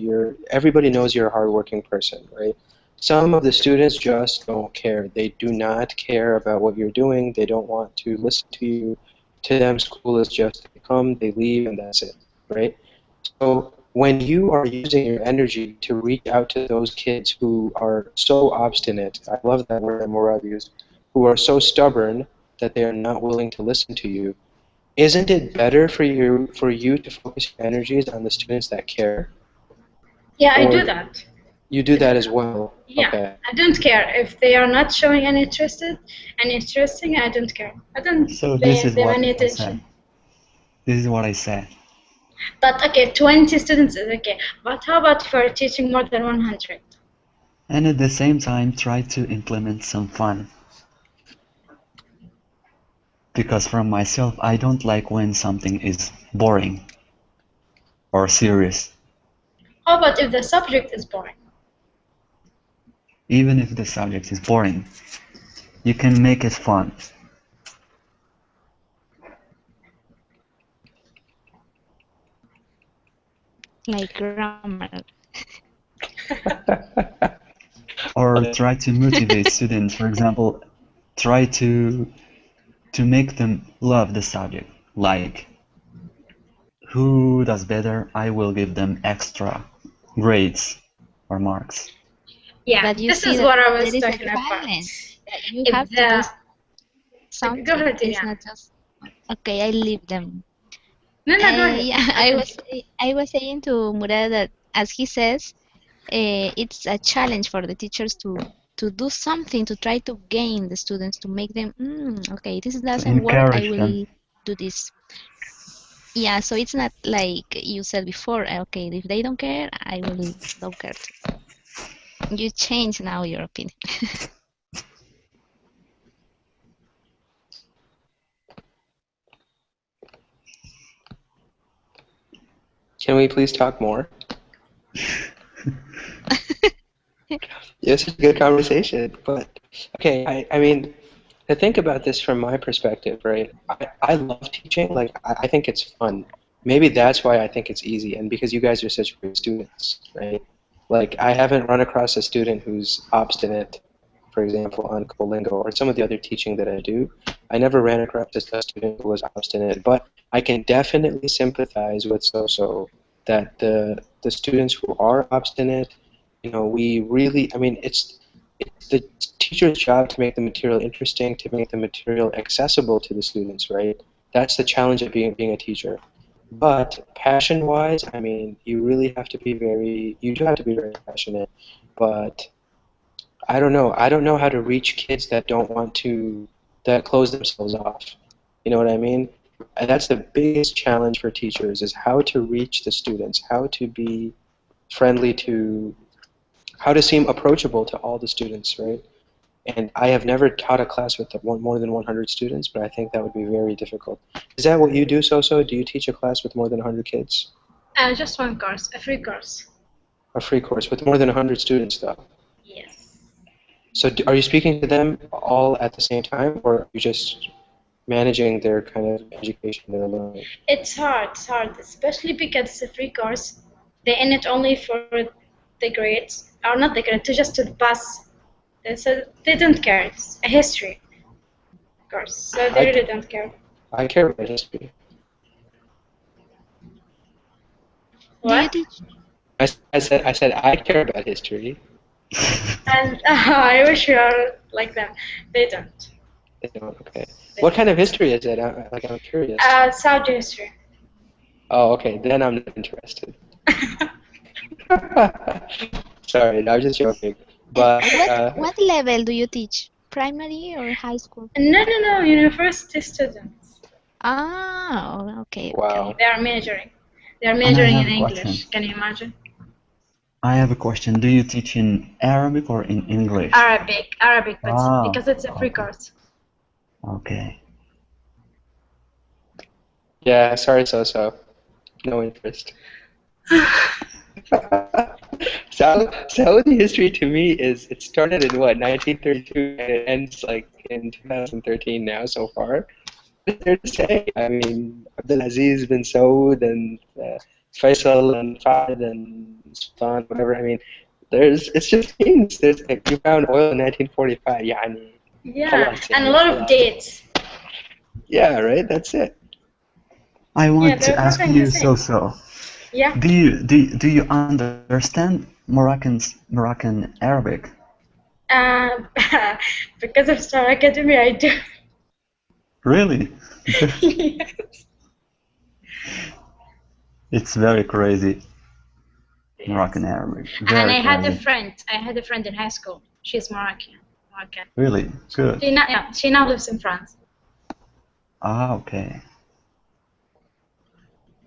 Everybody knows you're a hardworking person, right? Some of the students just don't care. They do not care about what you're doing. They don't want to listen to you. To them, school is just they come, they leave, and that's it, right? So when you are using your energy to reach out to those kids who are so obstinate, I love that word that Murad used, who are so stubborn that they are not willing to listen to you, isn't it better for you to focus your energies on the students that care? Yeah, I do Or that. you do that as well? Yeah, Okay. I don't care if they are not showing any interested and interesting. I don't care. I don't So pay this is them what any I said. attention. This is what I said. But okay, 20 students is okay. But how about if you're teaching more than 100? And at the same time, try to implement some fun. Because from myself, I don't like when something is boring or serious. How about if the subject is boring? Even if the subject is boring, you can make it fun. Like grammar. Or try to motivate students. For example, try to make them love the subject. Like, who does better, I will give them extra grades or marks. Yeah, But you this see is that what I there was is a talking about. challenge that you If have to do go something. ahead, It's yeah. not just okay, I leave them. No, no, go ahead. Yeah, I'll continue. I was saying to Murad that as he says, it's a challenge for the teachers to do something to try to gain the students to make them okay, this To doesn't work, I encourage them. will do this. Yeah, so it's not like you said before, okay, if they don't care, I will don't care too. You change now your opinion. Can we please talk more? This is a good conversation, but okay, I mean, to think about this from my perspective, right? I love teaching. Like, I think it's fun. Maybe that's why I think it's easy, and because you guys are such great students, right? Like, I haven't run across a student who's obstinate, for example, on Colingo or some of the other teaching that I do. I never ran across a student who was obstinate, but I can definitely sympathize with so that the students who are obstinate, you know, we really, I mean, it's the teacher's job to make the material interesting, to make the material accessible to the students, right? That's the challenge of being a teacher. But passion-wise, I mean, you do have to be very passionate. But I don't know. I don't know how to reach kids that don't want to, that close themselves off. You know what I mean? And that's the biggest challenge for teachers is how to reach the students, how to be friendly to, how to seem approachable to all the students, right? And I have never taught a class with more than 100 students, but I think that would be very difficult. Is that what you do, Soso? Do you teach a class with more than 100 kids? Just one course, a free course. A free course with more than 100 students, though. Yes. So are you speaking to them all at the same time, or are you just managing their kind of education, their learning? It's hard, especially because it's a free course. They're in it only for the grades, or not the grades, to pass. So they don't care. It's a history course, so they really don't care. I care about history. Do you What? teach? I said I care about history. And I wish you are like them. They don't. They don't. Okay. What kind of history is it? I'm curious. Saudi history. Oh, okay. Then I'm not interested. Sorry, I was just joking. But What level do you teach? Primary or high school? No, university students. Ah, okay, wow. okay. They are majoring. They are And I majoring have in a English. question. Can you imagine? I have a question. Do you teach in Arabic or in English? Arabic, but Ah, because it's a free okay. course. Okay. Yeah, sorry, so. No interest. Saudi history to me is, it started in what, 1932, and it ends like in 2013 now so far. What's there to say? I mean, Abdulaziz bin Saud and Faisal and Fahd and Sultan, whatever. I mean, it's just kings. There's like, you found oil in 1945. يعني. Yeah, خلاص and a يعني lot of خلاص. dates. Yeah, right. That's it. I want to there's ask nothing you, missing. so. Yeah. Do you understand Moroccan Arabic? Um, because of Star Academy, I do. Really? Yes. It's very crazy. Yes. Moroccan Arabic. And Very I had a crazy. friend. I had a friend in high school. She's Moroccan. Really? Good. She now lives in France. Ah, okay.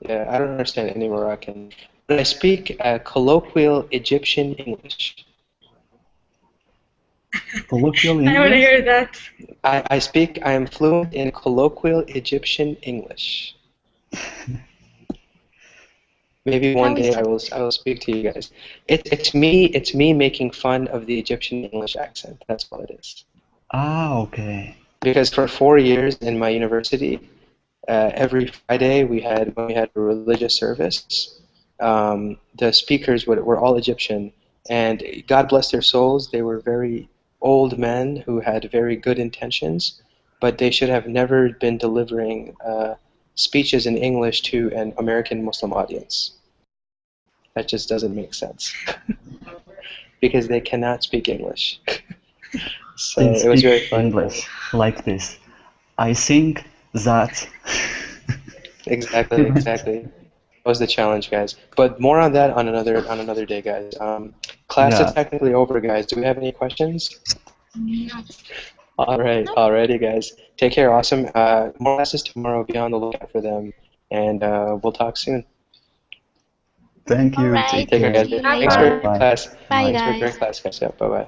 Yeah, I don't understand any Moroccan. But I speak colloquial Egyptian English. Colloquial I want to English? hear that. I am fluent in colloquial Egyptian English. Maybe one How day is that? I will speak to you guys. It's me making fun of the Egyptian English accent. That's all it is. Ah, okay. Because for 4 years in my university, every Friday when we had a religious service, the speakers were all Egyptian, and God bless their souls, they were very old men who had very good intentions, but they should have never been delivering speeches in English to an American Muslim audience. That just doesn't make sense because they cannot speak English. They So it was speak very funny for me. English like this. I think that. Exactly, exactly. That was the challenge, guys. But more on that on another day, guys. Class is Yeah. technically over, guys. Do we have any questions? No. All right, No. alrighty, guys. Take care. Awesome. More classes tomorrow. Be on the lookout for them, and we'll talk soon. Thank All you. right. Take Take care, care. See guys. you Bye Thanks for a Bye. later. great Bye. class. Bye, Bye. Thanks for a great guys. class, guys. Yeah, bye bye.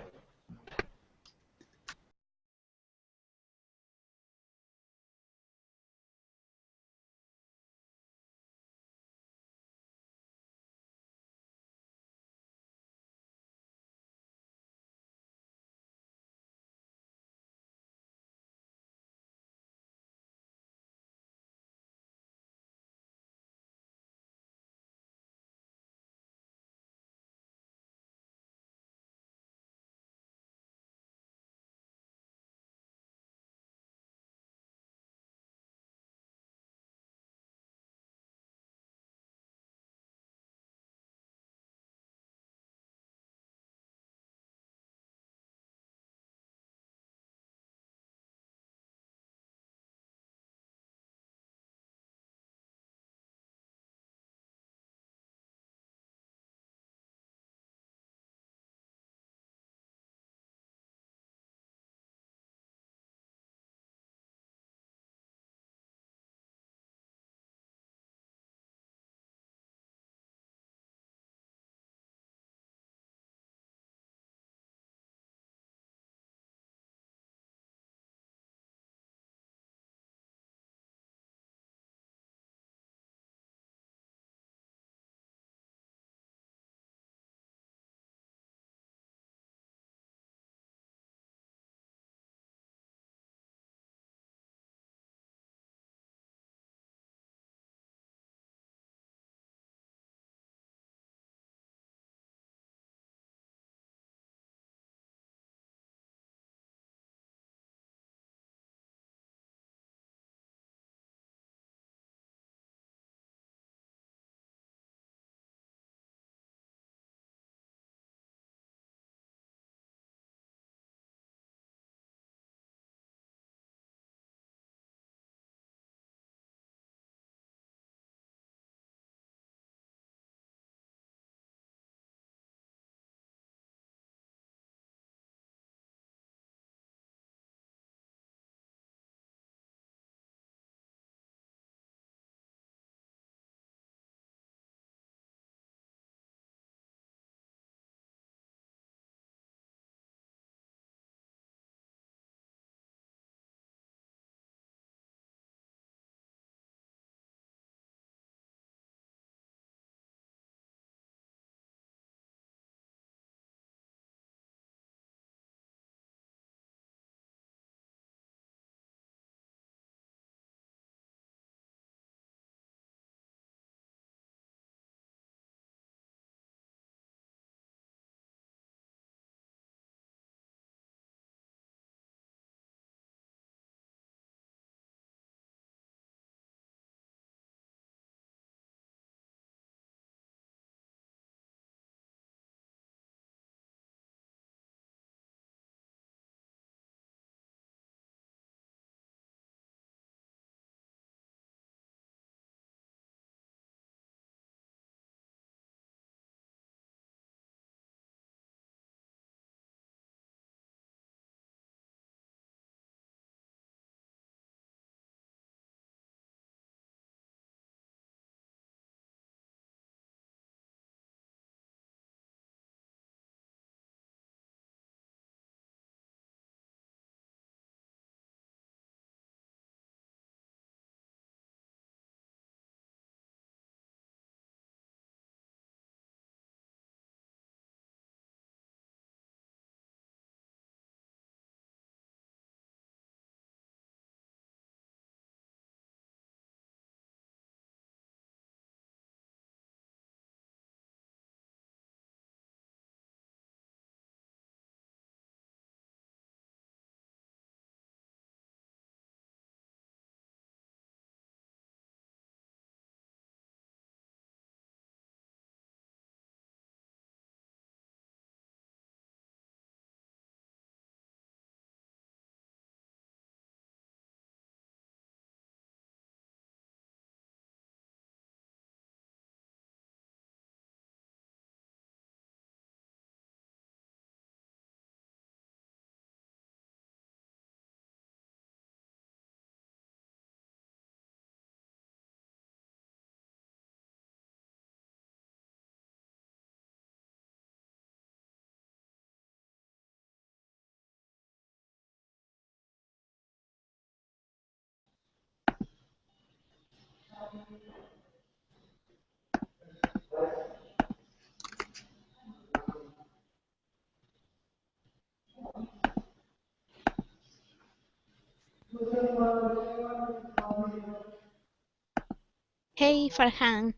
Hey, Farhan,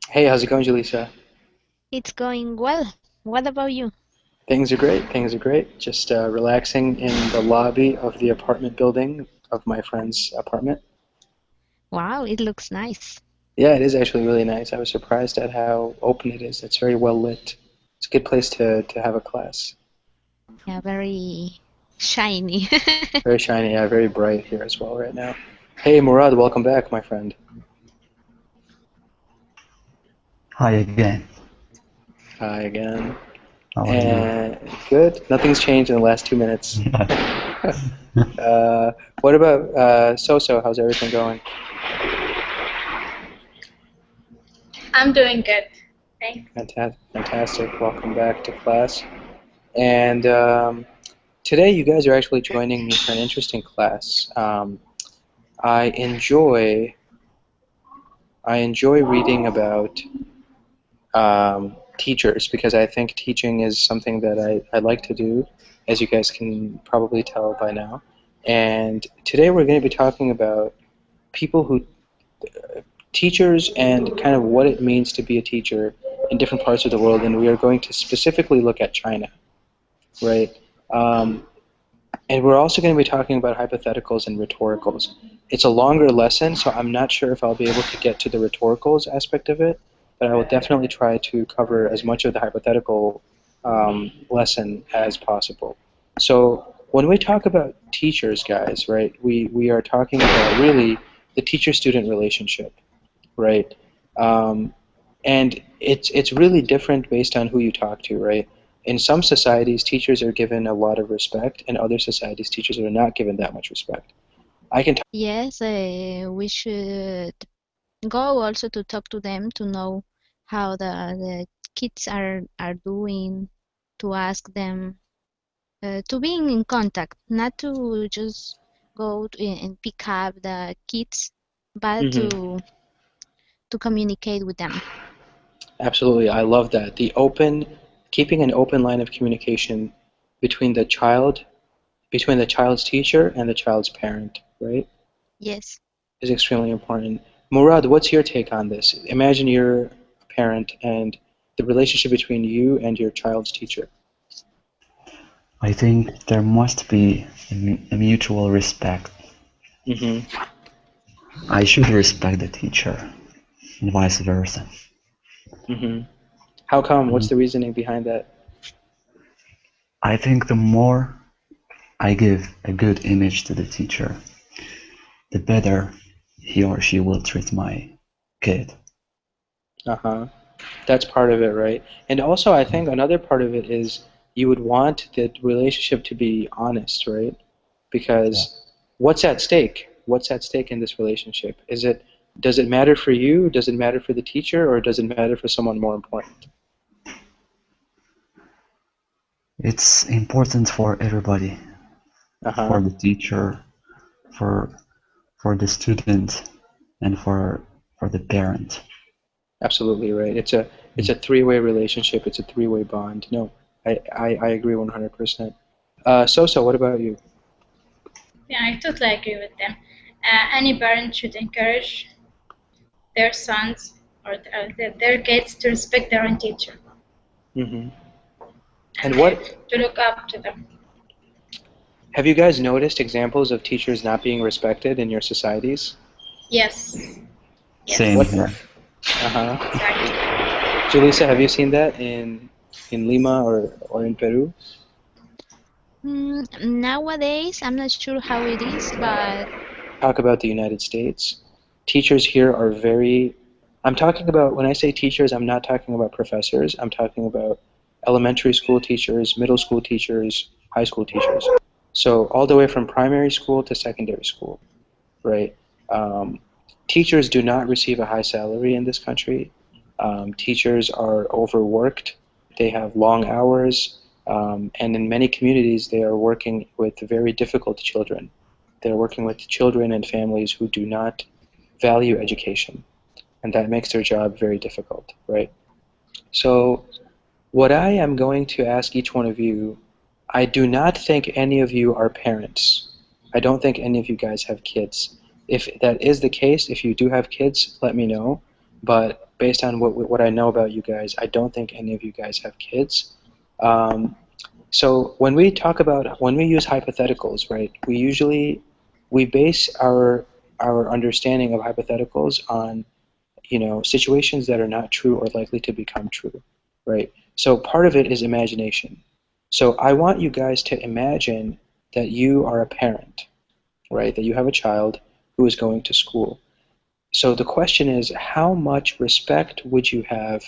Hey, how's it going, Julissa? it's going well. What about you? Things are great. Things are great. Just relaxing in the lobby of the apartment building of my friend's apartment. Wow, it looks nice. Yeah, it is actually really nice. I was surprised at how open it is. It's very well lit. It's a good place to have a class. Yeah, very shiny. Very shiny, yeah, very bright here as well right now. Hey, Murad, welcome back, my friend. Hi again. Hi again. How are you? And good. Nothing's changed in the last 2 minutes. What about So-So? How's everything going? I'm doing good. Thanks. Fantastic. Welcome back to class. And today you guys are actually joining me for an interesting class. I enjoy reading about teachers because I think teaching is something that I like to do, as you guys can probably tell by now. And today we're going to be talking about people who teachers and kind of what it means to be a teacher in different parts of the world, and we are going to specifically look at China, right? And we're also going to be talking about hypotheticals and rhetoricals. It's a longer lesson, so I'm not sure if I'll be able to get to the rhetoricals aspect of it, but I will definitely try to cover as much of the hypothetical lesson as possible. So when we talk about teachers, guys, right, we are talking about really the teacher-student relationship, right? And it's really different based on who you talk to, right? In some societies, teachers are given a lot of respect. In other societies, teachers are not given that much respect. I can talk. Yes, we should go also to talk to them to know how the kids are doing, to ask them, to being in contact, not to just go and pick up the kids, but to communicate with them. Absolutely, I love that. Keeping an open line of communication between the child, between the child's teacher and the child's parent, right, Yes. is extremely important. Murad, what's your take on this? Imagine you're a parent and the relationship between you and your child's teacher. I think there must be a mutual respect. Mm-hmm. I should respect the teacher, and vice versa. Mm-hmm. How come? What's Mhm. the reasoning behind that? I think the more I give a good image to the teacher, the better he or she will treat my kid. Uh-huh. That's part of it, right? And also, I think another part of it is you would want the relationship to be honest, right? Yeah. Because what's at stake? What's at stake in this relationship? Does it matter for you? Does it matter for the teacher? Or does it matter for someone more important? It's important for everybody, Uh-huh. for the teacher, for for the student, and for the parent. Absolutely right. It's a three-way relationship. It's a three-way bond. No, I agree 100%. So what about you? Yeah, I totally agree with them. Any parent should encourage their sons or their kids to respect their own teacher Mm-hmm. And and what to look up to them. have you guys noticed examples of teachers not being respected in your societies? Yes, Same What? yes, here. Uh-huh. exactly. Julissa, have you seen that in Lima or in Peru? Nowadays, I'm not sure how it is, but Talk about the United States. Teachers here are very. I'm talking about when I say teachers, I'm not talking about professors. I'm talking about elementary school teachers, middle school teachers, high school teachers. So all the way from primary school to secondary school, right? Um, Teachers do not receive a high salary in this country. Teachers are overworked. They have long hours, and in many communities, they are working with very difficult children. They're working with children and families who do not value education, and that makes their job very difficult, right? So what I am going to ask each one of you, I do not think any of you are parents. I don't think any of you guys have kids. If that is the case, if you do have kids, let me know. But based on what I know about you guys, I don't think any of you guys have kids. So when we use hypotheticals, right, we base our understanding of hypotheticals on, situations that are not true or likely to become true, right? So part of it is imagination. So I want you guys to imagine that you are a parent, right? That you have a child who is going to school. So the question is, how much respect would you have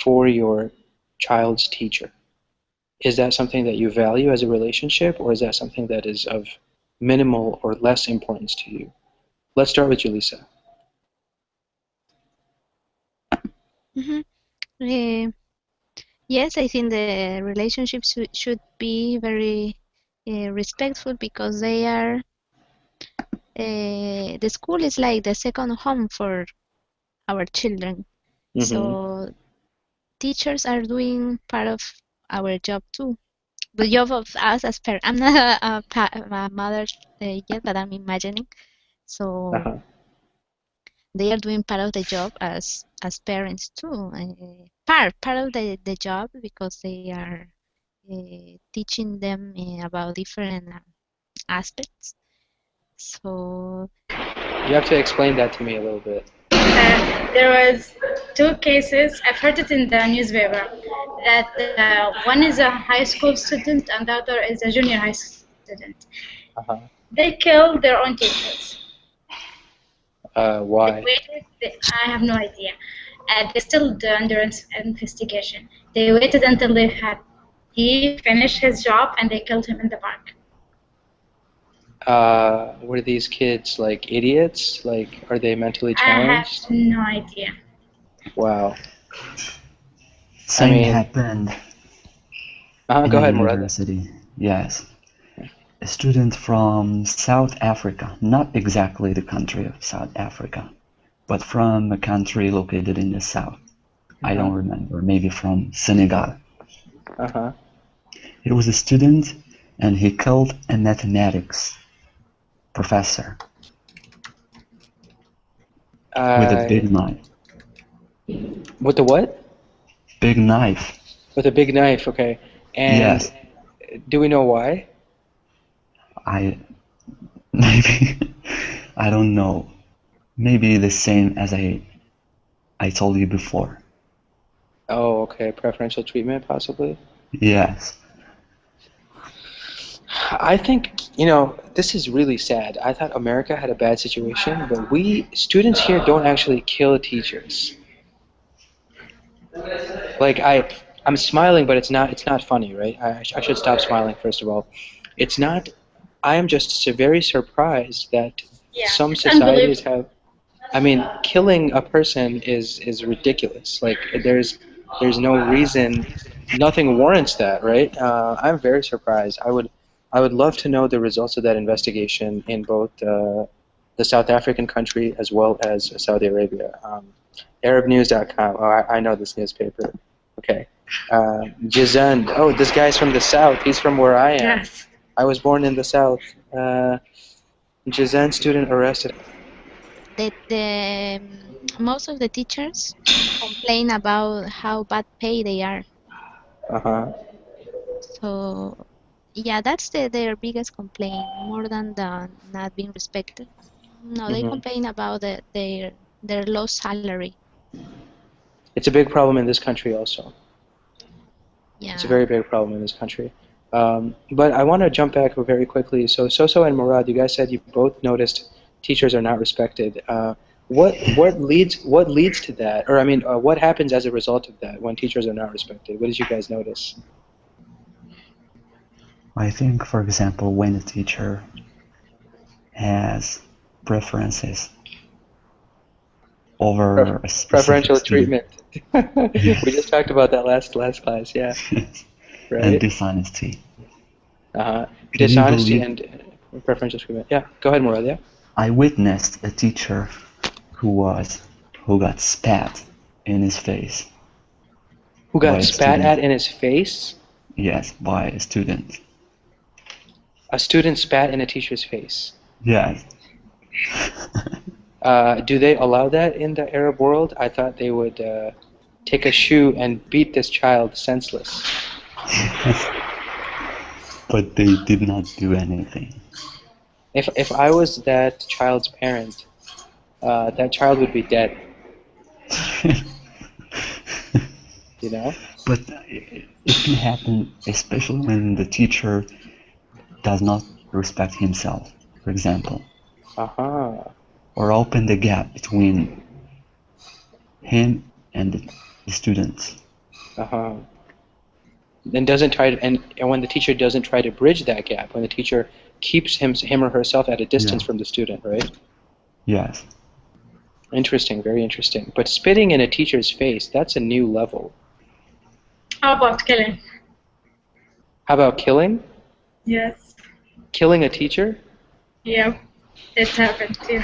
for your child's teacher? Is that something that you value as a relationship, or is that something that is of minimal or less importance to you? Let's start with Julissa. Mhm. Eh, yes, I think the relationships should be very respectful because they are. The school is like the second home for our children. Mm-hmm. So teachers are doing part of our job too. The job of us as parents. I'm not a mother yet, but I'm imagining. So Uh-huh. they are doing part of the job as parents too. Part of the job because they are teaching them about different aspects. So You have to explain that to me a little bit. There was two cases. I've heard it in the newspaper that one is a high school student and the other is a junior high school student. Uh-huh. They killed their own teachers. They Why? waited. I have no idea. They're still under investigation. They waited until he finished his job and they killed him in the park. Were these kids like idiots? Like, are they mentally I have challenged? no idea. Wow. Same mean, happened in Go a ahead, Murad. university. Yes. A student from South Africa, not exactly the country of South Africa, but from a country located in the south. I don't remember, maybe from Senegal. Uh-huh. It was a student and he killed a mathematics professor with a big knife. With the what? Big knife. With a big knife, okay. And Yes. do we know why? Maybe I don't know. Maybe the same as I told you before. Oh, okay. Preferential treatment, possibly? Yes. I think, this is really sad. I thought America had a bad situation, but students here don't actually kill teachers. Like, I'm smiling, but it's not funny, right? I should stop smiling, first of all. It's not, I am just very surprised that some It's societies unbelievable. have, I mean, killing a person is ridiculous. Like, there's no reason, nothing warrants that, right? I'm very surprised. I would love to know the results of that investigation in both the South African country as well as Saudi Arabia. ArabNews.com. Oh, I know this newspaper. Okay. Jizand. Oh, this guy's from the South. He's from where I am. Yes. I was born in the South. Jizand student arrested. Most of the teachers complain about how bad pay they are. Uh-huh. So yeah, that's their biggest complaint, more than the not being respected. No, they Hmm. complain about their low salary. It's a big problem in this country also. It's a Yeah. very big problem in this country. But I want to jump back very quickly. So Soso and Murad, you guys said you both noticed teachers are not respected. What leads to that? Or I mean, what happens as a result of that when teachers are not respected? What did you guys notice? I think, for example, when a teacher has preferences over a specific Preferential student. treatment. We just Yes. talked about that last class. Yeah. And Right. dishonesty. Can you Dishonesty believe and preferential treatment. Yeah. Go ahead, Murad. Yeah. I witnessed a teacher who got spat in his face Who by got a spat student. at in his face? Yes, by a student. A student spat in a teacher's face. Yes. Do they allow that in the Arab world? I thought they would take a shoe and beat this child senseless. But they did not do anything. If I was that child's parent, that child would be dead. You know? But it can happen, especially when the teacher does not respect himself, for example, Uh-huh. or open the gap between him and the students. Uh-huh. And doesn't try to, and when the teacher doesn't try to bridge that gap, when the teacher keeps him or herself at a distance Yeah. from the student, right? Yes. Interesting, very interesting. But spitting in a teacher's face, that's a new level. How about killing? How about killing? Yes. Killing a teacher? Yeah. It happened here.